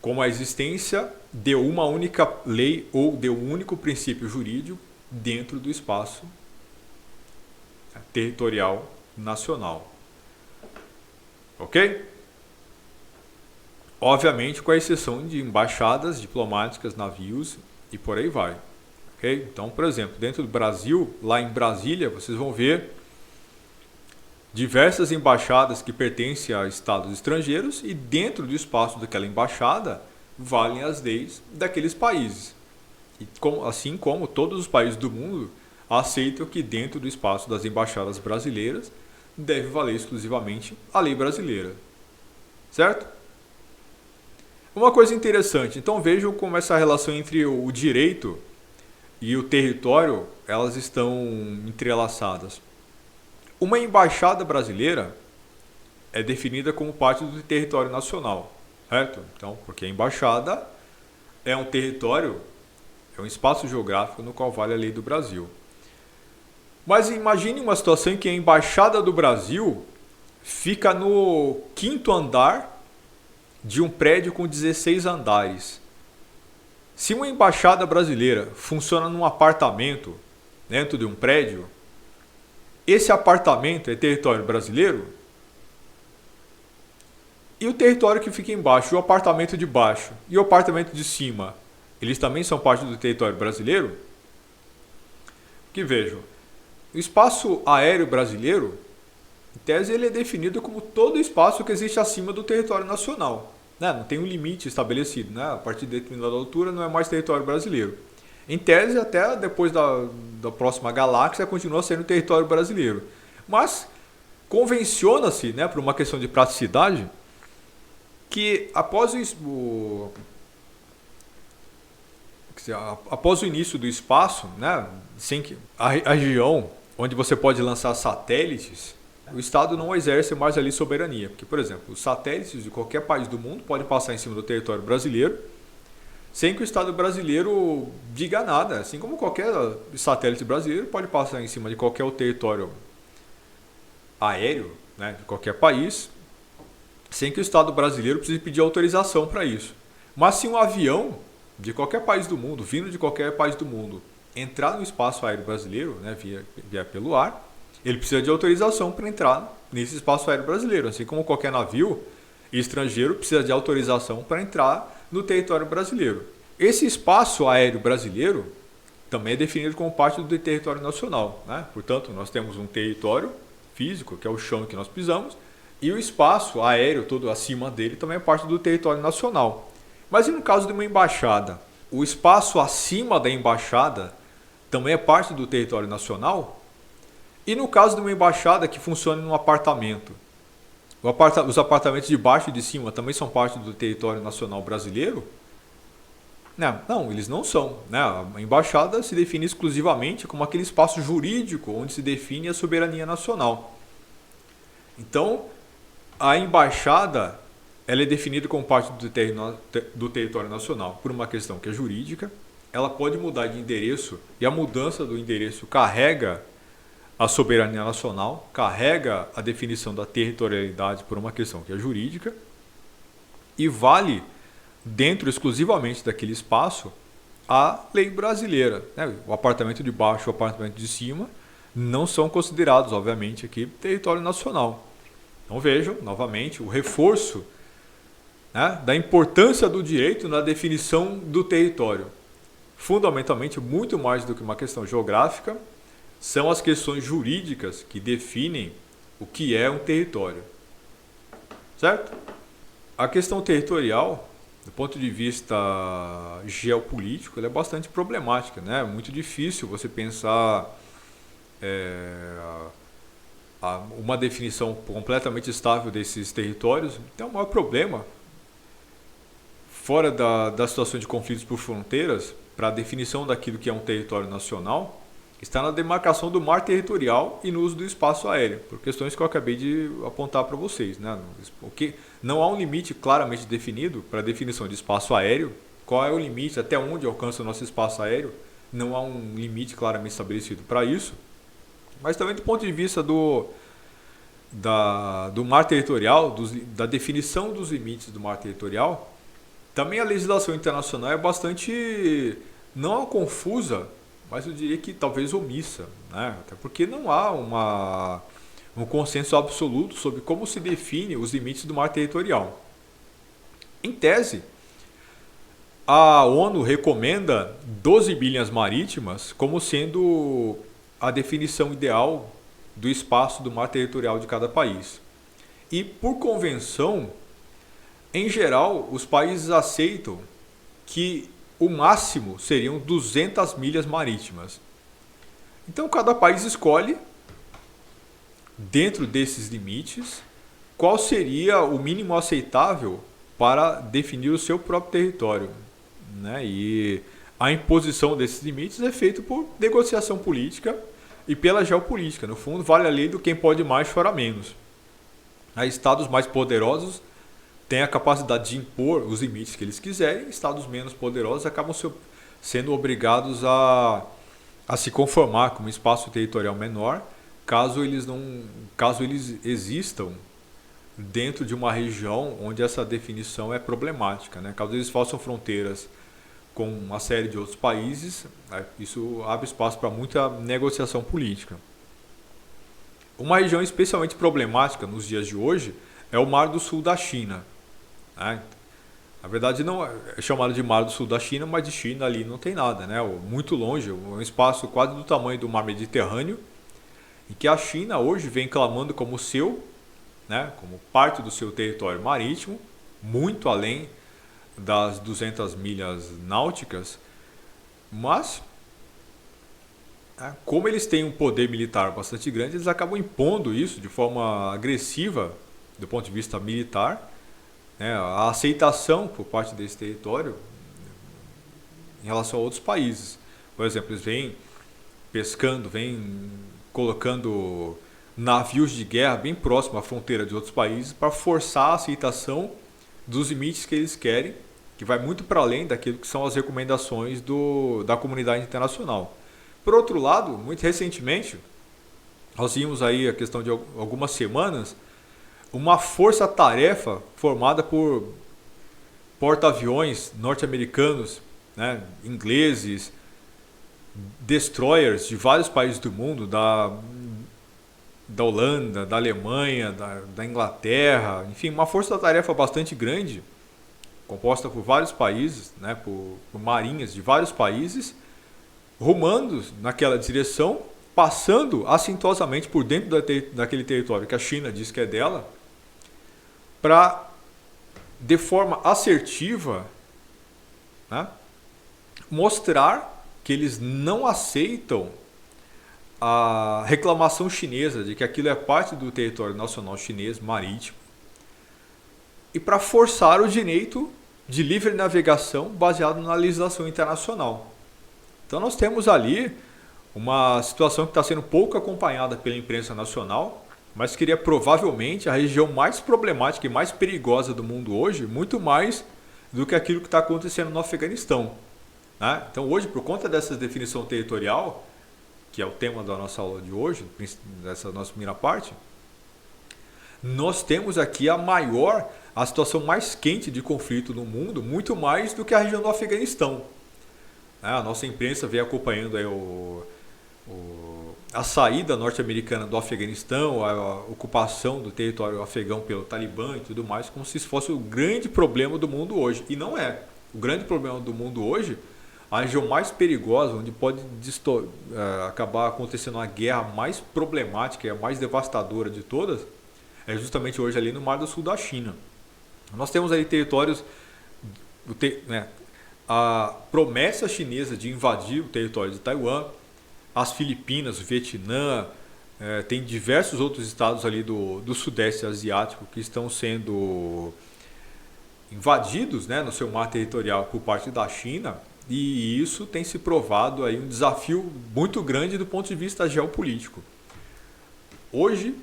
como a existência de uma única lei ou de um único princípio jurídico dentro do espaço territorial nacional. Ok? Obviamente com a exceção de embaixadas diplomáticas, navios e por aí vai. Okay? Então, por exemplo, dentro do Brasil, lá em Brasília, vocês vão ver diversas embaixadas que pertencem a estados estrangeiros e dentro do espaço daquela embaixada valem as leis daqueles países. E assim como todos os países do mundo aceitam que dentro do espaço das embaixadas brasileiras deve valer exclusivamente a lei brasileira. Certo? Uma coisa interessante, então vejam como essa relação entre o direito e o território, elas estão entrelaçadas. Uma embaixada brasileira é definida como parte do território nacional, certo? Então, porque a embaixada é um território, é um espaço geográfico no qual vale a lei do Brasil. Mas imagine uma situação em que a embaixada do Brasil fica no 5º andar de um prédio com 16 andares. Se uma embaixada brasileira funciona num apartamento dentro de um prédio, esse apartamento é território brasileiro? E o território que fica embaixo, o apartamento de baixo e o apartamento de cima, eles também são parte do território brasileiro? Que vejam, o espaço aéreo brasileiro, em tese, ele é definido como todo o espaço que existe acima do território nacional. Né? Não tem um limite estabelecido. Né? A partir de determinada altura não é mais território brasileiro. Em tese, até depois da próxima galáxia, continua sendo território brasileiro. Mas convenciona-se, né, por uma questão de praticidade, que após o início do espaço, né, sem que a região onde você pode lançar satélites, o Estado não exerce mais ali soberania. Porque, por exemplo, os satélites de qualquer país do mundo podem passar em cima do território brasileiro sem que o Estado brasileiro diga nada. Assim como qualquer satélite brasileiro pode passar em cima de qualquer território aéreo, né, de qualquer país, sem que o Estado brasileiro precise pedir autorização para isso. Mas se um avião de qualquer país do mundo, vindo de qualquer país do mundo, entrar no espaço aéreo brasileiro, né, via pelo ar, ele precisa de autorização para entrar nesse espaço aéreo brasileiro, assim como qualquer navio estrangeiro precisa de autorização para entrar no território brasileiro. Esse espaço aéreo brasileiro também é definido como parte do território nacional, né? Portanto, nós temos um território físico, que é o chão que nós pisamos, e o espaço aéreo todo acima dele também é parte do território nacional. Mas e no caso de uma embaixada? O espaço acima da embaixada também é parte do território nacional? E no caso de uma embaixada que funciona num apartamento? Os apartamentos de baixo e de cima também são parte do território nacional brasileiro? Não, eles não são. Né? A embaixada se define exclusivamente como aquele espaço jurídico onde se define a soberania nacional. Então, a embaixada ela é definida como parte do território nacional por uma questão que é jurídica. Ela pode mudar de endereço e a mudança do endereço carrega a soberania nacional, carrega a definição da territorialidade por uma questão que é jurídica e vale dentro exclusivamente daquele espaço a lei brasileira. Né? O apartamento de baixo e o apartamento de cima não são considerados, obviamente, aqui território nacional. Então vejam, novamente, o reforço, né, da importância do direito na definição do território. Fundamentalmente, muito mais do que uma questão geográfica, são as questões jurídicas que definem o que é um território. Certo? A questão territorial, do ponto de vista geopolítico, ela é bastante problemática, né? É muito difícil você pensar uma definição completamente estável desses territórios. Então, o maior problema, fora da situação de conflitos por fronteiras, para a definição daquilo que é um território nacional, está na demarcação do mar territorial e no uso do espaço aéreo, por questões que eu acabei de apontar para vocês, né? Porque não há um limite claramente definido para a definição de espaço aéreo. Qual é o limite, até onde alcança o nosso espaço aéreo? Não há um limite claramente estabelecido para isso. Mas também do ponto de vista do mar territorial, da definição dos limites do mar territorial, também a legislação internacional é bastante, não confusa, mas eu diria que talvez omissa, né? Até porque não há um consenso absoluto sobre como se define os limites do mar territorial. Em tese, a ONU recomenda 12 milhas marítimas como sendo a definição ideal do espaço do mar territorial de cada país. E, por convenção, em geral, os países aceitam que o máximo seriam 200 milhas marítimas. Então, cada país escolhe, dentro desses limites, qual seria o mínimo aceitável para definir o seu próprio território, né? E a imposição desses limites é feita por negociação política e pela geopolítica. No fundo, vale a lei do quem pode mais chora menos. Aí, estados mais poderosos têm a capacidade de impor os limites que eles quiserem, estados menos poderosos acabam sendo obrigados a se conformar com um espaço territorial menor, caso eles existam dentro de uma região onde essa definição é problemática, né? Caso eles façam fronteiras com uma série de outros países, isso abre espaço para muita negociação política. Uma região especialmente problemática nos dias de hoje é o Mar do Sul da China. Na verdade não é chamado de Mar do Sul da China, mas de China ali não tem nada, né? Muito longe, um espaço quase do tamanho do Mar Mediterrâneo, e que a China hoje vem clamando como seu, né? Como parte do seu território marítimo, muito além das 200 milhas náuticas, mas como eles têm um poder militar bastante grande, eles acabam impondo isso de forma agressiva do ponto de vista militar, né? A aceitação por parte desse território em relação a outros países. Por exemplo, eles vêm pescando, vêm colocando navios de guerra bem próximo à fronteira de outros países para forçar a aceitação dos limites que eles querem, que vai muito para além daquilo que são as recomendações da comunidade internacional. Por outro lado, muito recentemente, nós vimos aí a questão de algumas semanas, uma força-tarefa formada por porta-aviões norte-americanos, né, ingleses, destroyers de vários países do mundo, da Holanda, da Alemanha, da Inglaterra, enfim, uma força-tarefa bastante grande, composta por vários países, né, por marinhas de vários países, rumando naquela direção, passando assintosamente por dentro daquele território que a China diz que é dela, para, de forma assertiva, né, mostrar que eles não aceitam a reclamação chinesa de que aquilo é parte do território nacional chinês marítimo, e para forçar o direito de livre navegação baseado na legislação internacional. Então nós temos ali uma situação que está sendo pouco acompanhada pela imprensa nacional, mas que é provavelmente a região mais problemática e mais perigosa do mundo hoje, muito mais do que aquilo que está acontecendo no Afeganistão, né? Então hoje, por conta dessa definição territorial, que é o tema da nossa aula de hoje, dessa nossa primeira parte, nós temos aqui a situação mais quente de conflito no mundo, muito mais do que a região do Afeganistão. A nossa imprensa vem acompanhando aí a saída norte-americana do Afeganistão, a ocupação do território afegão pelo Talibã e tudo mais, como se isso fosse o grande problema do mundo hoje. E não é. O grande problema do mundo hoje, a região mais perigosa, onde pode acabar acontecendo a guerra mais problemática e a mais devastadora de todas, é justamente hoje ali no Mar do Sul da China. Nós temos aí territórios, a promessa chinesa de invadir o território de Taiwan, as Filipinas, o Vietnã, tem diversos outros estados ali do Sudeste Asiático que estão sendo invadidos, né, no seu mar territorial por parte da China, e isso tem se provado aí um desafio muito grande do ponto de vista geopolítico. Hoje,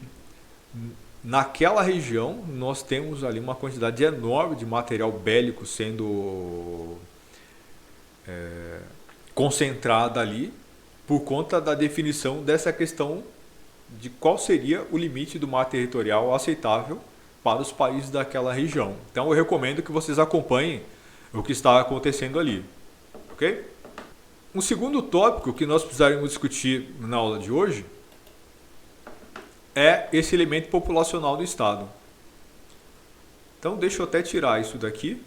naquela região, nós temos ali uma quantidade enorme de material bélico sendo concentrada ali, por conta da definição dessa questão de qual seria o limite do mar territorial aceitável para os países daquela região. Então eu recomendo que vocês acompanhem o que está acontecendo ali. Ok? Um segundo tópico que nós precisaremos discutir na aula de hoje é esse elemento populacional do Estado. Então deixa eu até tirar isso daqui.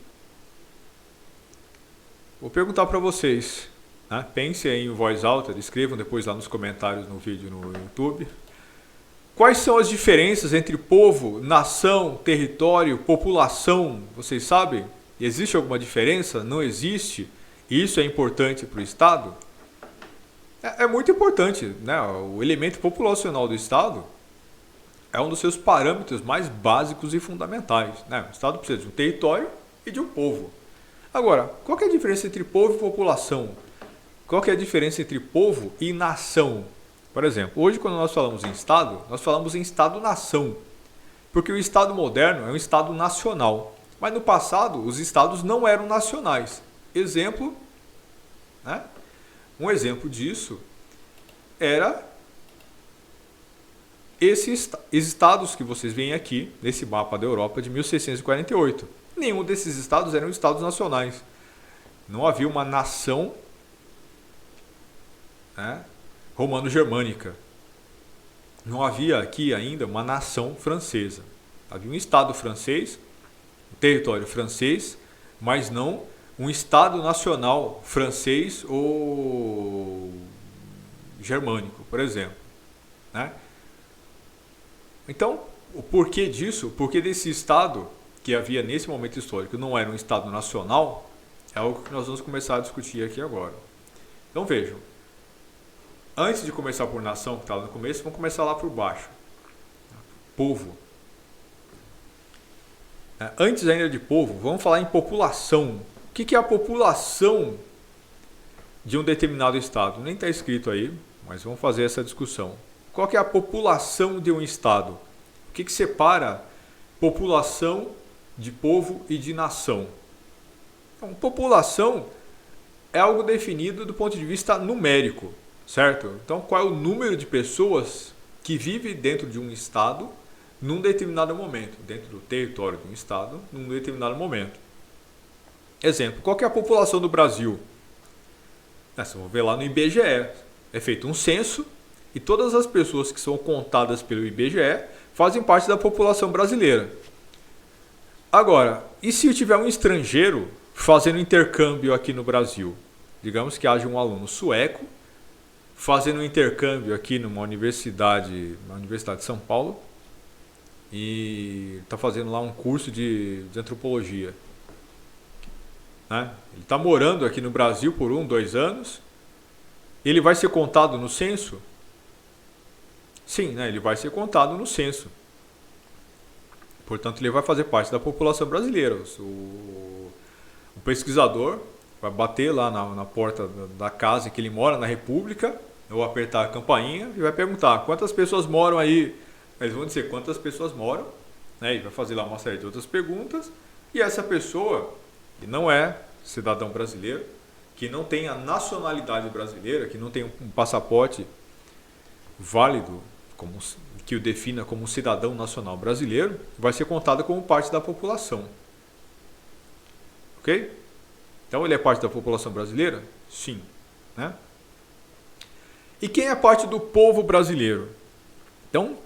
Vou perguntar para vocês, né? Pensem aí em voz alta, escrevam depois lá nos comentários no vídeo no YouTube. Quais são as diferenças entre povo, nação, território, população? Vocês sabem? Existe alguma diferença? Não existe? Isso é importante para o Estado? É muito importante, né? O elemento populacional do Estado é um dos seus parâmetros mais básicos e fundamentais, né? O Estado precisa de um território e de um povo. Agora, qual que é a diferença entre povo e população? Qual que é a diferença entre povo e nação? Por exemplo, hoje quando nós falamos em Estado, nós falamos em Estado-nação. Porque o Estado moderno é um Estado nacional. Mas no passado, os Estados não eram nacionais. Exemplo, né? Um exemplo disso era esses estados que vocês veem aqui, nesse mapa da Europa de 1648. Nenhum desses estados eram estados nacionais. Não havia uma nação, né, romano-germânica. Não havia aqui ainda uma nação francesa. Havia um estado francês, um território francês, mas não um estado nacional francês ou germânico, por exemplo, né? Então, o porquê disso, o porquê desse estado que havia nesse momento histórico não era um estado nacional, é algo que nós vamos começar a discutir aqui agora. Então vejam, antes de começar por nação, que estava no começo, vamos começar lá por baixo. Povo. Antes ainda de povo, vamos falar em população. O que é a população de um determinado estado? Nem está escrito aí, mas vamos fazer essa discussão. Qual que é a população de um estado? O que separa população de povo e de nação? Então, população é algo definido do ponto de vista numérico, certo? Então, qual é o número de pessoas que vivem dentro de um estado num determinado momento, dentro do território de um estado, num determinado momento. Exemplo, qual que é a população do Brasil? Vocês vão ver lá no IBGE. É feito um censo e todas as pessoas que são contadas pelo IBGE fazem parte da população brasileira. Agora, e se eu tiver um estrangeiro fazendo intercâmbio aqui no Brasil? Digamos que haja um aluno sueco fazendo um intercâmbio aqui numa universidade, na Universidade de São Paulo, e está fazendo lá um curso de antropologia. Né? Ele está morando aqui no Brasil por 1, 2 anos. Ele vai ser contado no censo? Sim, né? Ele vai ser contado no censo. Portanto, ele vai fazer parte da população brasileira. O pesquisador vai bater lá na porta da casa em que ele mora, na República, ou apertar a campainha e vai perguntar quantas pessoas moram aí. Eles vão dizer quantas pessoas moram, né? E vai fazer lá uma série de outras perguntas. E essa pessoa, que não é cidadão brasileiro, que não tem a nacionalidade brasileira, que não tem um passaporte válido, que o defina como cidadão nacional brasileiro, vai ser contado como parte da população. Ok? Então ele é parte da população brasileira? Sim. Né? E quem é parte do povo brasileiro? Então,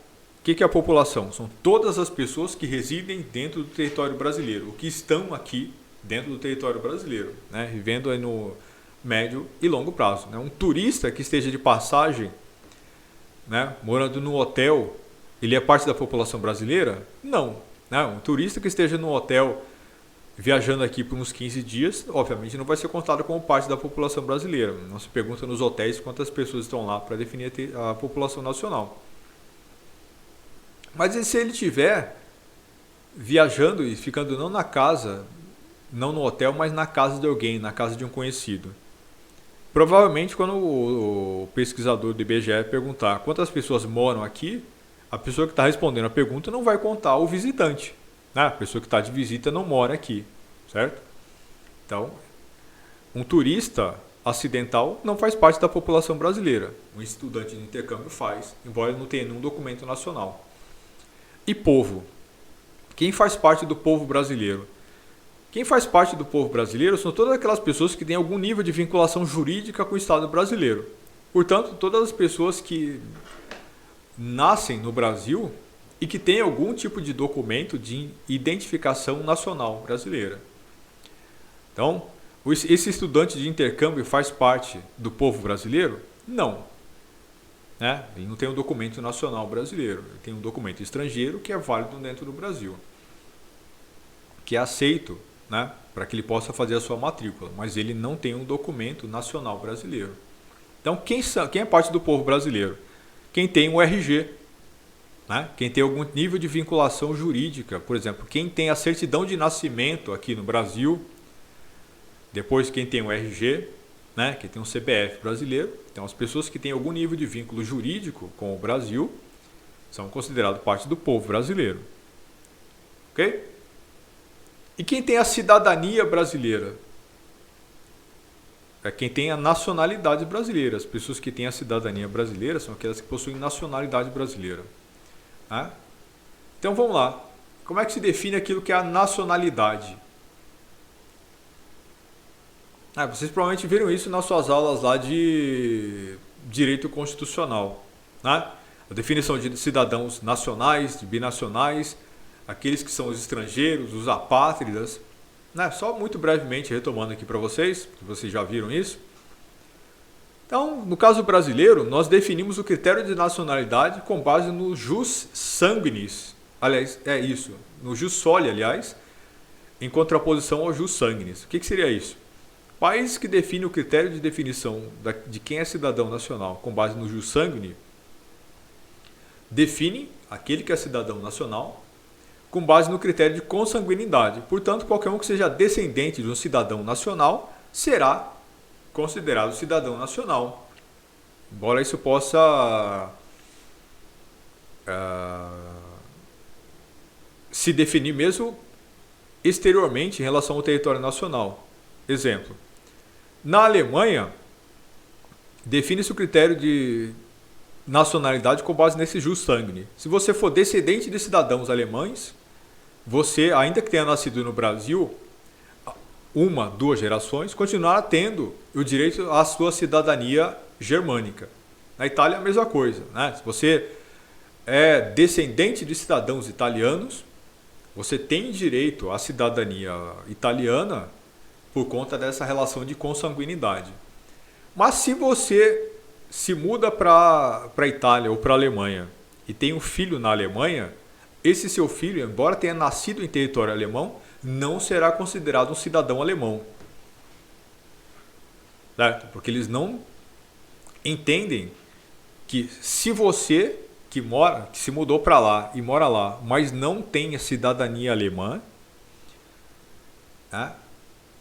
o que é a população? São todas as pessoas que residem dentro do território brasileiro, ou que estão aqui dentro do território brasileiro, né? Vivendo aí no médio e longo prazo. Né? Um turista que esteja de passagem, né? Morando no hotel, ele é parte da população brasileira? Não. Né? Um turista que esteja no hotel viajando aqui por uns 15 dias, obviamente não vai ser contado como parte da população brasileira. Não se pergunta nos hotéis quantas pessoas estão lá para definir a população nacional. Mas e se ele estiver viajando e ficando não na casa, não no hotel, mas na casa de alguém, na casa de um conhecido? Provavelmente quando o pesquisador do IBGE perguntar quantas pessoas moram aqui, a pessoa que está respondendo a pergunta não vai contar o visitante. A pessoa que está de visita não mora aqui, certo? Então, um turista acidental não faz parte da população brasileira. Um estudante de intercâmbio faz, embora ele não tenha nenhum documento nacional. E povo? Quem faz parte do povo brasileiro? Quem faz parte do povo brasileiro são todas aquelas pessoas que têm algum nível de vinculação jurídica com o Estado brasileiro. Portanto, todas as pessoas que nascem no Brasil e que têm algum tipo de documento de identificação nacional brasileira. Então, esse estudante de intercâmbio faz parte do povo brasileiro? Não. Né? Ele não tem um documento nacional brasileiro, ele tem um documento estrangeiro que é válido dentro do Brasil, que é aceito, né, para que ele possa fazer a sua matrícula, mas ele não tem um documento nacional brasileiro. Então, quem é parte do povo brasileiro? Quem tem um RG, né? Quem tem algum nível de vinculação jurídica, por exemplo, quem tem a certidão de nascimento aqui no Brasil, depois quem tem um RG, né? Quem tem um CPF brasileiro. Então, as pessoas que têm algum nível de vínculo jurídico com o Brasil são consideradas parte do povo brasileiro. Ok? E quem tem a cidadania brasileira? É quem tem a nacionalidade brasileira. As pessoas que têm a cidadania brasileira são aquelas que possuem nacionalidade brasileira. Né? Então vamos lá. Como é que se define aquilo que é a nacionalidade? Vocês provavelmente viram isso nas suas aulas lá de direito constitucional. Né? A definição de cidadãos nacionais, de binacionais, aqueles que são os estrangeiros, os apátridas. Né? Só muito brevemente retomando aqui para vocês, que vocês já viram isso. Então, no caso brasileiro, nós definimos o critério de nacionalidade com base no jus sanguinis. Aliás, é isso, no jus soli, aliás, em contraposição ao jus sanguinis. O que seria isso? País que define o critério de definição de quem é cidadão nacional com base no jus sanguinis, define aquele que é cidadão nacional com base no critério de consanguinidade. Portanto, qualquer um que seja descendente de um cidadão nacional será considerado cidadão nacional. Embora isso possa se definir mesmo exteriormente em relação ao território nacional. Exemplo, na Alemanha, define-se o critério de nacionalidade com base nesse jus sanguinis. Se você for descendente de cidadãos alemães, você, ainda que tenha nascido no Brasil, 2 gerações, continuará tendo o direito à sua cidadania germânica. Na Itália, a mesma coisa. Né? Se você é descendente de cidadãos italianos, você tem direito à cidadania italiana por conta dessa relação de consanguinidade. Mas se você se muda para a Itália ou para a Alemanha e tem um filho na Alemanha, esse seu filho, embora tenha nascido em território alemão, não será considerado um cidadão alemão. Certo? Porque eles não entendem que se você que se mudou para lá e mora lá, mas não tem a cidadania alemã, né?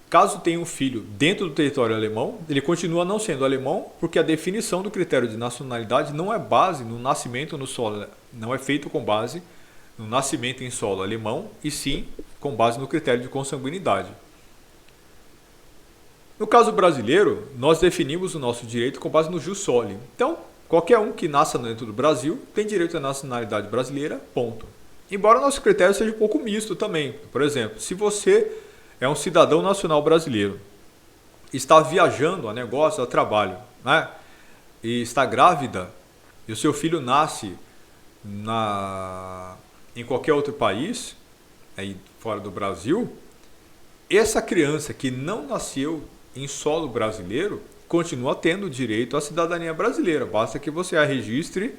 Caso tenha um filho dentro do território alemão, ele continua não sendo alemão, porque a definição do critério de nacionalidade não é base no nascimento no solo, não é feito com base no nascimento em solo alemão, e sim com base no critério de consanguinidade. No caso brasileiro, nós definimos o nosso direito com base no jus soli. Então, qualquer um que nasça dentro do Brasil tem direito à nacionalidade brasileira, ponto. Embora o nosso critério seja um pouco misto também. Por exemplo, se você é um cidadão nacional brasileiro, está viajando a negócio, a trabalho, né? e está grávida e o seu filho nasce em qualquer outro país, aí fora do Brasil, essa criança que não nasceu em solo brasileiro continua tendo direito à cidadania brasileira. Basta que você a registre,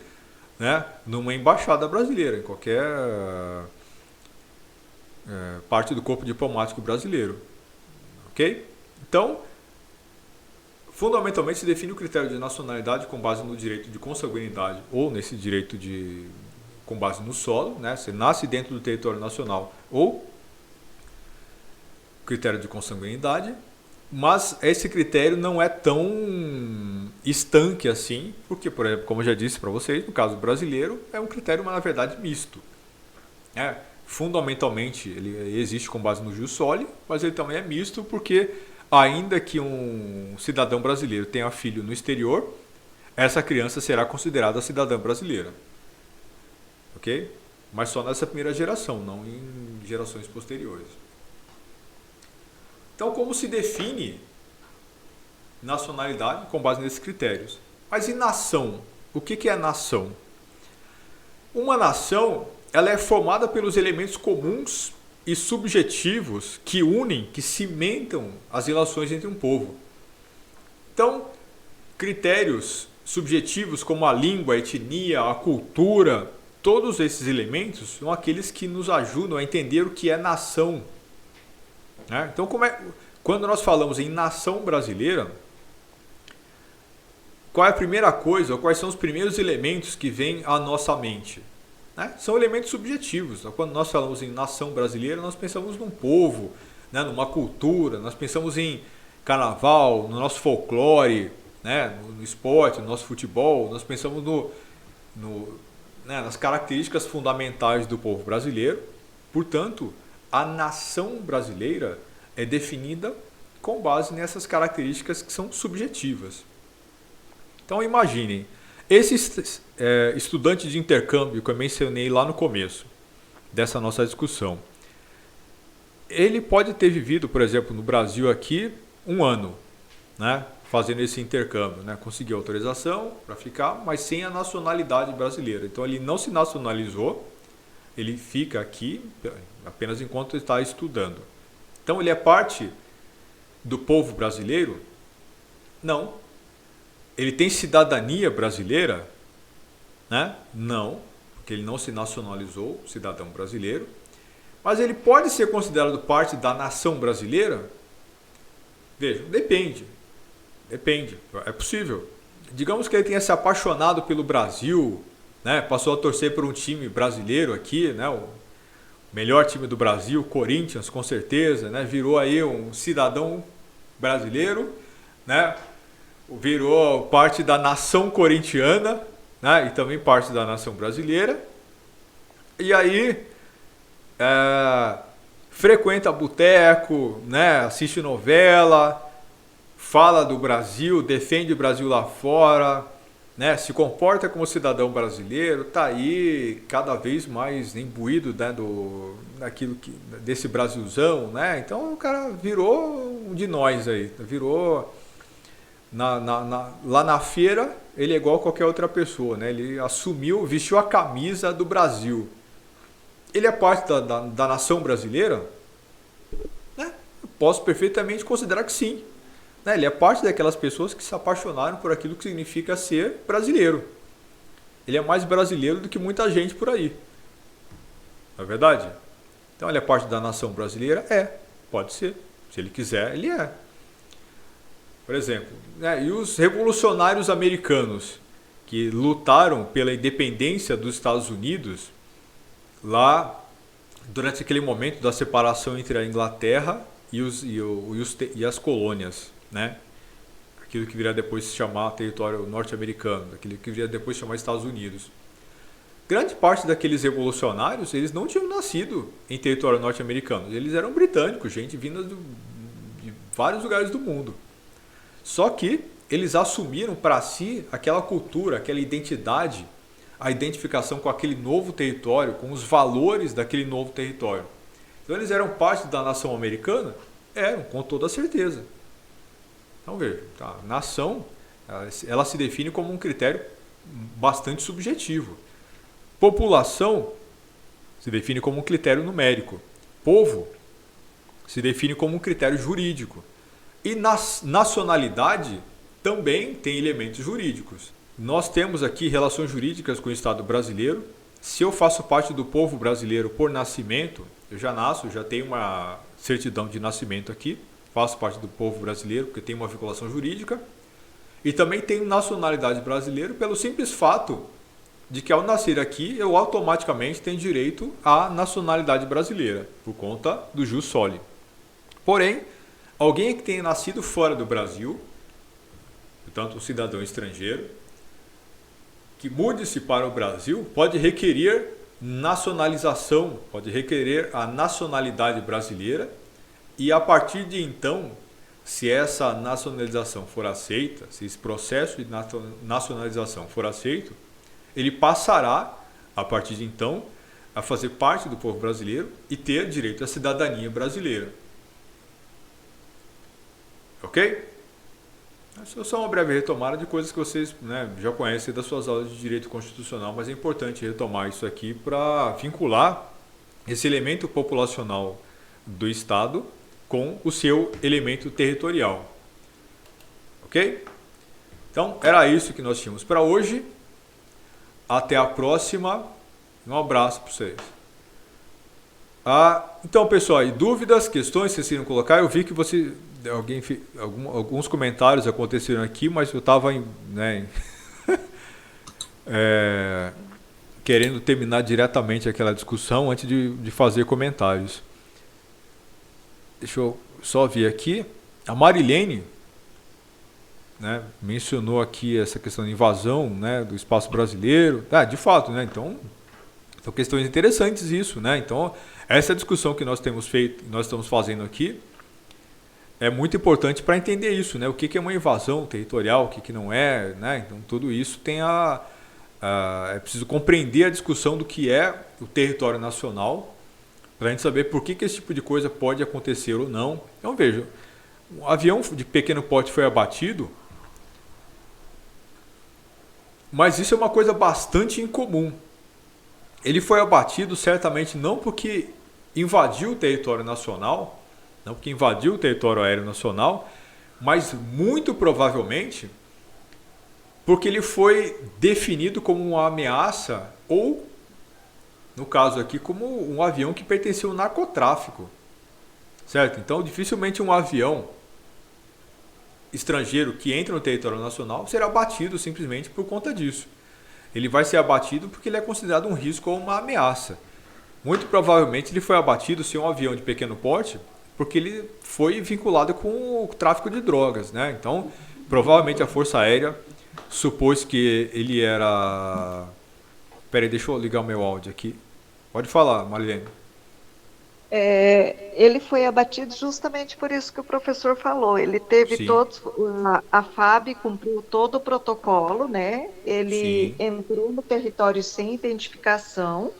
né, numa embaixada brasileira, em qualquer parte do corpo diplomático brasileiro. Ok? Então, fundamentalmente se define o critério de nacionalidade com base no direito de consanguinidade ou nesse direito com base no solo, né? Você nasce dentro do território nacional ou critério de consanguinidade, mas esse critério não é tão estanque assim, porque, por exemplo, como eu já disse para vocês, no caso brasileiro, é um critério, mas na verdade misto. Fundamentalmente ele existe com base no jus soli, mas ele também é misto porque ainda que um cidadão brasileiro tenha filho no exterior, essa criança será considerada cidadã brasileira. Ok? Mas só nessa primeira geração, não em gerações posteriores. Então, como se define nacionalidade com base nesses critérios? Mas e nação? O que é nação? Uma nação, ela é formada pelos elementos comuns e subjetivos que unem, que cimentam as relações entre um povo. Então, critérios subjetivos como a língua, a etnia, a cultura, todos esses elementos são aqueles que nos ajudam a entender o que é nação. Então, quando nós falamos em nação brasileira, qual é a primeira coisa, ou quais são os primeiros elementos que vêm à nossa mente? São elementos subjetivos. Quando nós falamos em nação brasileira, nós pensamos num povo, numa cultura, nós pensamos em carnaval, no nosso folclore, no esporte, no nosso futebol, nós pensamos nas características fundamentais do povo brasileiro. Portanto, a nação brasileira é definida com base nessas características que são subjetivas. Então imaginem, esse estudante de intercâmbio que eu mencionei lá no começo dessa nossa discussão, ele pode ter vivido, por exemplo, no Brasil aqui, 1 ano, fazendo esse intercâmbio, conseguiu autorização para ficar, mas sem a nacionalidade brasileira. Então ele não se nacionalizou, ele fica aqui apenas enquanto está estudando. Então ele é parte do povo brasileiro? Não. Ele tem cidadania brasileira? Não, porque ele não se nacionalizou, cidadão brasileiro. Mas ele pode ser considerado parte da nação brasileira? Vejam, depende. Depende, é possível. Digamos que ele tenha se apaixonado pelo Brasil, passou a torcer por um time brasileiro aqui, o melhor time do Brasil, Corinthians, com certeza, virou aí um cidadão brasileiro, virou parte da nação corintiana, e também parte da nação brasileira. E aí frequenta boteco, assiste novela, fala do Brasil, defende o Brasil lá fora, se comporta como cidadão brasileiro, está aí cada vez mais imbuído desse Brasilzão. Então o cara virou um de nós aí, virou... lá na feira ele é igual a qualquer outra pessoa, ele assumiu, vestiu a camisa do Brasil. Ele é parte da nação brasileira? Eu posso perfeitamente considerar que sim. Ele é parte daquelas pessoas que se apaixonaram por aquilo que significa ser brasileiro. Ele é mais brasileiro do que muita gente por aí. Não é verdade? Então ele é parte da nação brasileira? Pode ser. Se ele quiser, ele é. Por exemplo, e os revolucionários americanos que lutaram pela independência dos Estados Unidos, lá durante aquele momento da separação entre a Inglaterra e as colônias, aquilo que viria depois se chamar território norte-americano, aquilo que viria depois se chamar Estados Unidos. Grande parte daqueles revolucionários, eles não tinham nascido em território norte-americano, eles eram britânicos, gente vinda de vários lugares do mundo. Só que eles assumiram para si aquela cultura, aquela identidade, a identificação com aquele novo território, com os valores daquele novo território. Então eles eram parte da nação americana? Eram, com toda certeza. Então veja, a nação Ela se define como um critério bastante subjetivo. População se define como um critério numérico. Povo se define como um critério jurídico. E nacionalidade também tem elementos jurídicos. Nós temos aqui relações jurídicas com o Estado brasileiro. Se eu faço parte do povo brasileiro por nascimento, eu já nasço, já tenho uma certidão de nascimento aqui, faço parte do povo brasileiro porque tenho uma vinculação jurídica. E também tenho nacionalidade brasileira pelo simples fato de que ao nascer aqui eu automaticamente tenho direito à nacionalidade brasileira, por conta do jus soli. Porém, alguém que tenha nascido fora do Brasil, portanto um cidadão estrangeiro, que mude-se para o Brasil, pode requerer nacionalização, pode requerer a nacionalidade brasileira e a partir de então, se essa nacionalização for aceita, se esse processo de nacionalização for aceito, ele passará, a partir de então, a fazer parte do povo brasileiro e ter direito à cidadania brasileira. Ok? Isso é só uma breve retomada de coisas que vocês, né, já conhecem das suas aulas de direito constitucional, mas é importante retomar isso aqui para vincular esse elemento populacional do Estado com o seu elemento territorial. Ok? Então, era isso que nós tínhamos para hoje. Até a próxima. Um abraço para vocês. Então, pessoal, e dúvidas, questões que vocês queriam colocar? Eu vi que alguns comentários aconteceram aqui, mas eu estava querendo terminar diretamente aquela discussão antes de fazer comentários. Deixa eu só ver aqui. A Marilene, né, mencionou aqui essa questão de invasão, né, do espaço brasileiro. De fato, né, então são questões interessantes isso, né? Então, essa discussão que nós temos feito, nós estamos fazendo aqui, é muito importante para entender isso, né? O que é uma invasão territorial, o que não é, né? Então, tudo isso tem é preciso compreender a discussão do que é o território nacional, para a gente saber por que esse tipo de coisa pode acontecer ou não. Então, veja, um avião de pequeno porte foi abatido, mas isso é uma coisa bastante incomum. Ele foi abatido certamente não porque invadiu o território nacional, não porque invadiu o território aéreo nacional, mas muito provavelmente porque ele foi definido como uma ameaça ou, no caso aqui, como um avião que pertencia ao narcotráfico. Certo? Então, dificilmente um avião estrangeiro que entra no território nacional será abatido simplesmente por conta disso. Ele vai ser abatido porque ele é considerado um risco ou uma ameaça. Muito provavelmente ele foi abatido se é um avião de pequeno porte, porque ele foi vinculado com o tráfico de drogas, né? Então, provavelmente a Força Aérea supôs que ele era... Peraí, deixa eu ligar o meu áudio aqui. Pode falar, Marilene. Ele foi abatido justamente por isso que o professor falou. Ele teve todos, a FAB cumpriu todo o protocolo, né? Ele entrou no território sem identificação.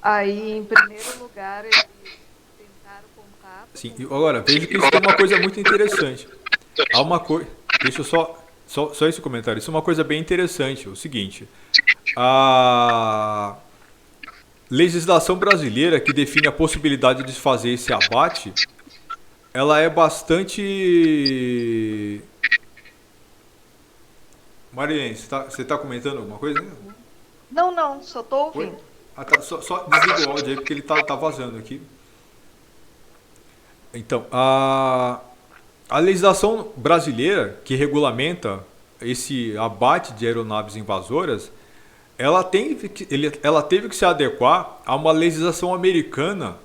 Aí, em primeiro lugar, eles tentaram contato. Sim, agora, veja que isso é uma coisa muito interessante. Há uma coisa. Deixa eu só esse comentário. Isso é uma coisa bem interessante. O seguinte. A legislação brasileira que define a possibilidade de fazer esse abate, ela é bastante... Marilene, você tá comentando alguma coisa? Não, só estou ouvindo. Só desliga o áudio aí porque ele tá vazando aqui. Então, a legislação brasileira que regulamenta esse abate de aeronaves invasoras, ela teve que se adequar a uma legislação americana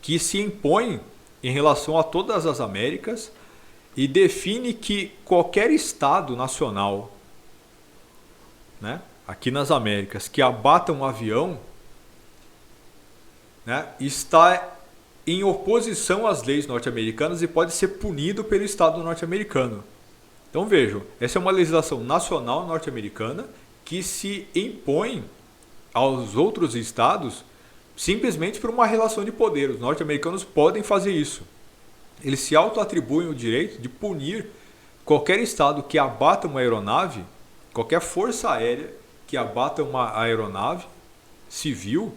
que se impõe em relação a todas as Américas e define que qualquer Estado nacional, né, aqui nas Américas, que abata um avião, né, está em oposição às leis norte-americanas e pode ser punido pelo Estado norte-americano. Então vejam, essa é uma legislação nacional norte-americana que se impõe aos outros estados simplesmente por uma relação de poder. Os norte-americanos podem fazer isso. Eles se auto-atribuem o direito de punir qualquer estado que abata uma aeronave, qualquer força aérea que abata uma aeronave civil,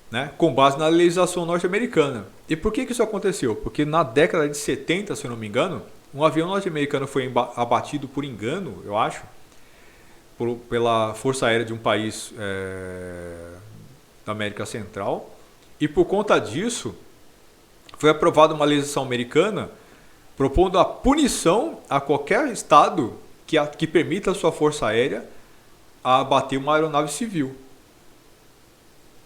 né, com base na legislação norte-americana. E por que isso aconteceu? Porque na década de 70, se eu não me engano, um avião norte-americano foi abatido por engano, eu acho, pela força aérea de um país da América Central. E por conta disso, foi aprovada uma legislação americana propondo a punição a qualquer estado que permita a sua força aérea a abater uma aeronave civil.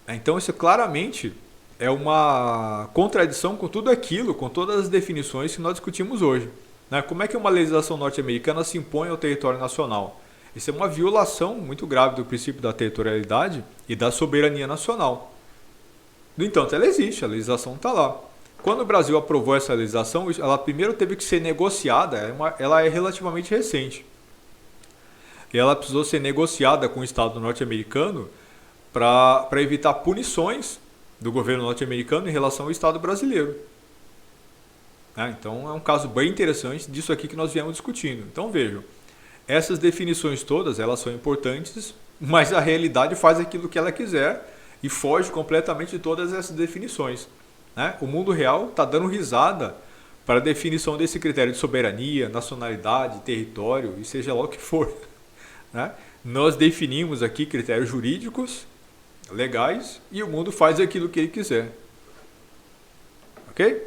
Então isso claramente é uma contradição com tudo aquilo, com todas as definições que nós discutimos hoje. Né? Como é que uma legislação norte-americana se impõe ao território nacional? Isso é uma violação muito grave do princípio da territorialidade e da soberania nacional. No entanto, ela existe, a legislação está lá. Quando o Brasil aprovou essa legislação, ela primeiro teve que ser negociada, ela é relativamente recente. E ela precisou ser negociada com o Estado norte-americano para evitar punições do governo norte-americano em relação ao Estado brasileiro. Então é um caso bem interessante disso aqui que nós viemos discutindo. Então vejam, essas definições todas elas são importantes, mas a realidade faz aquilo que ela quiser e foge completamente de todas essas definições. O mundo real está dando risada para a definição desse critério de soberania, nacionalidade, território e seja lá o que for. Nós definimos aqui critérios jurídicos, legais, e o mundo faz aquilo que ele quiser. Ok?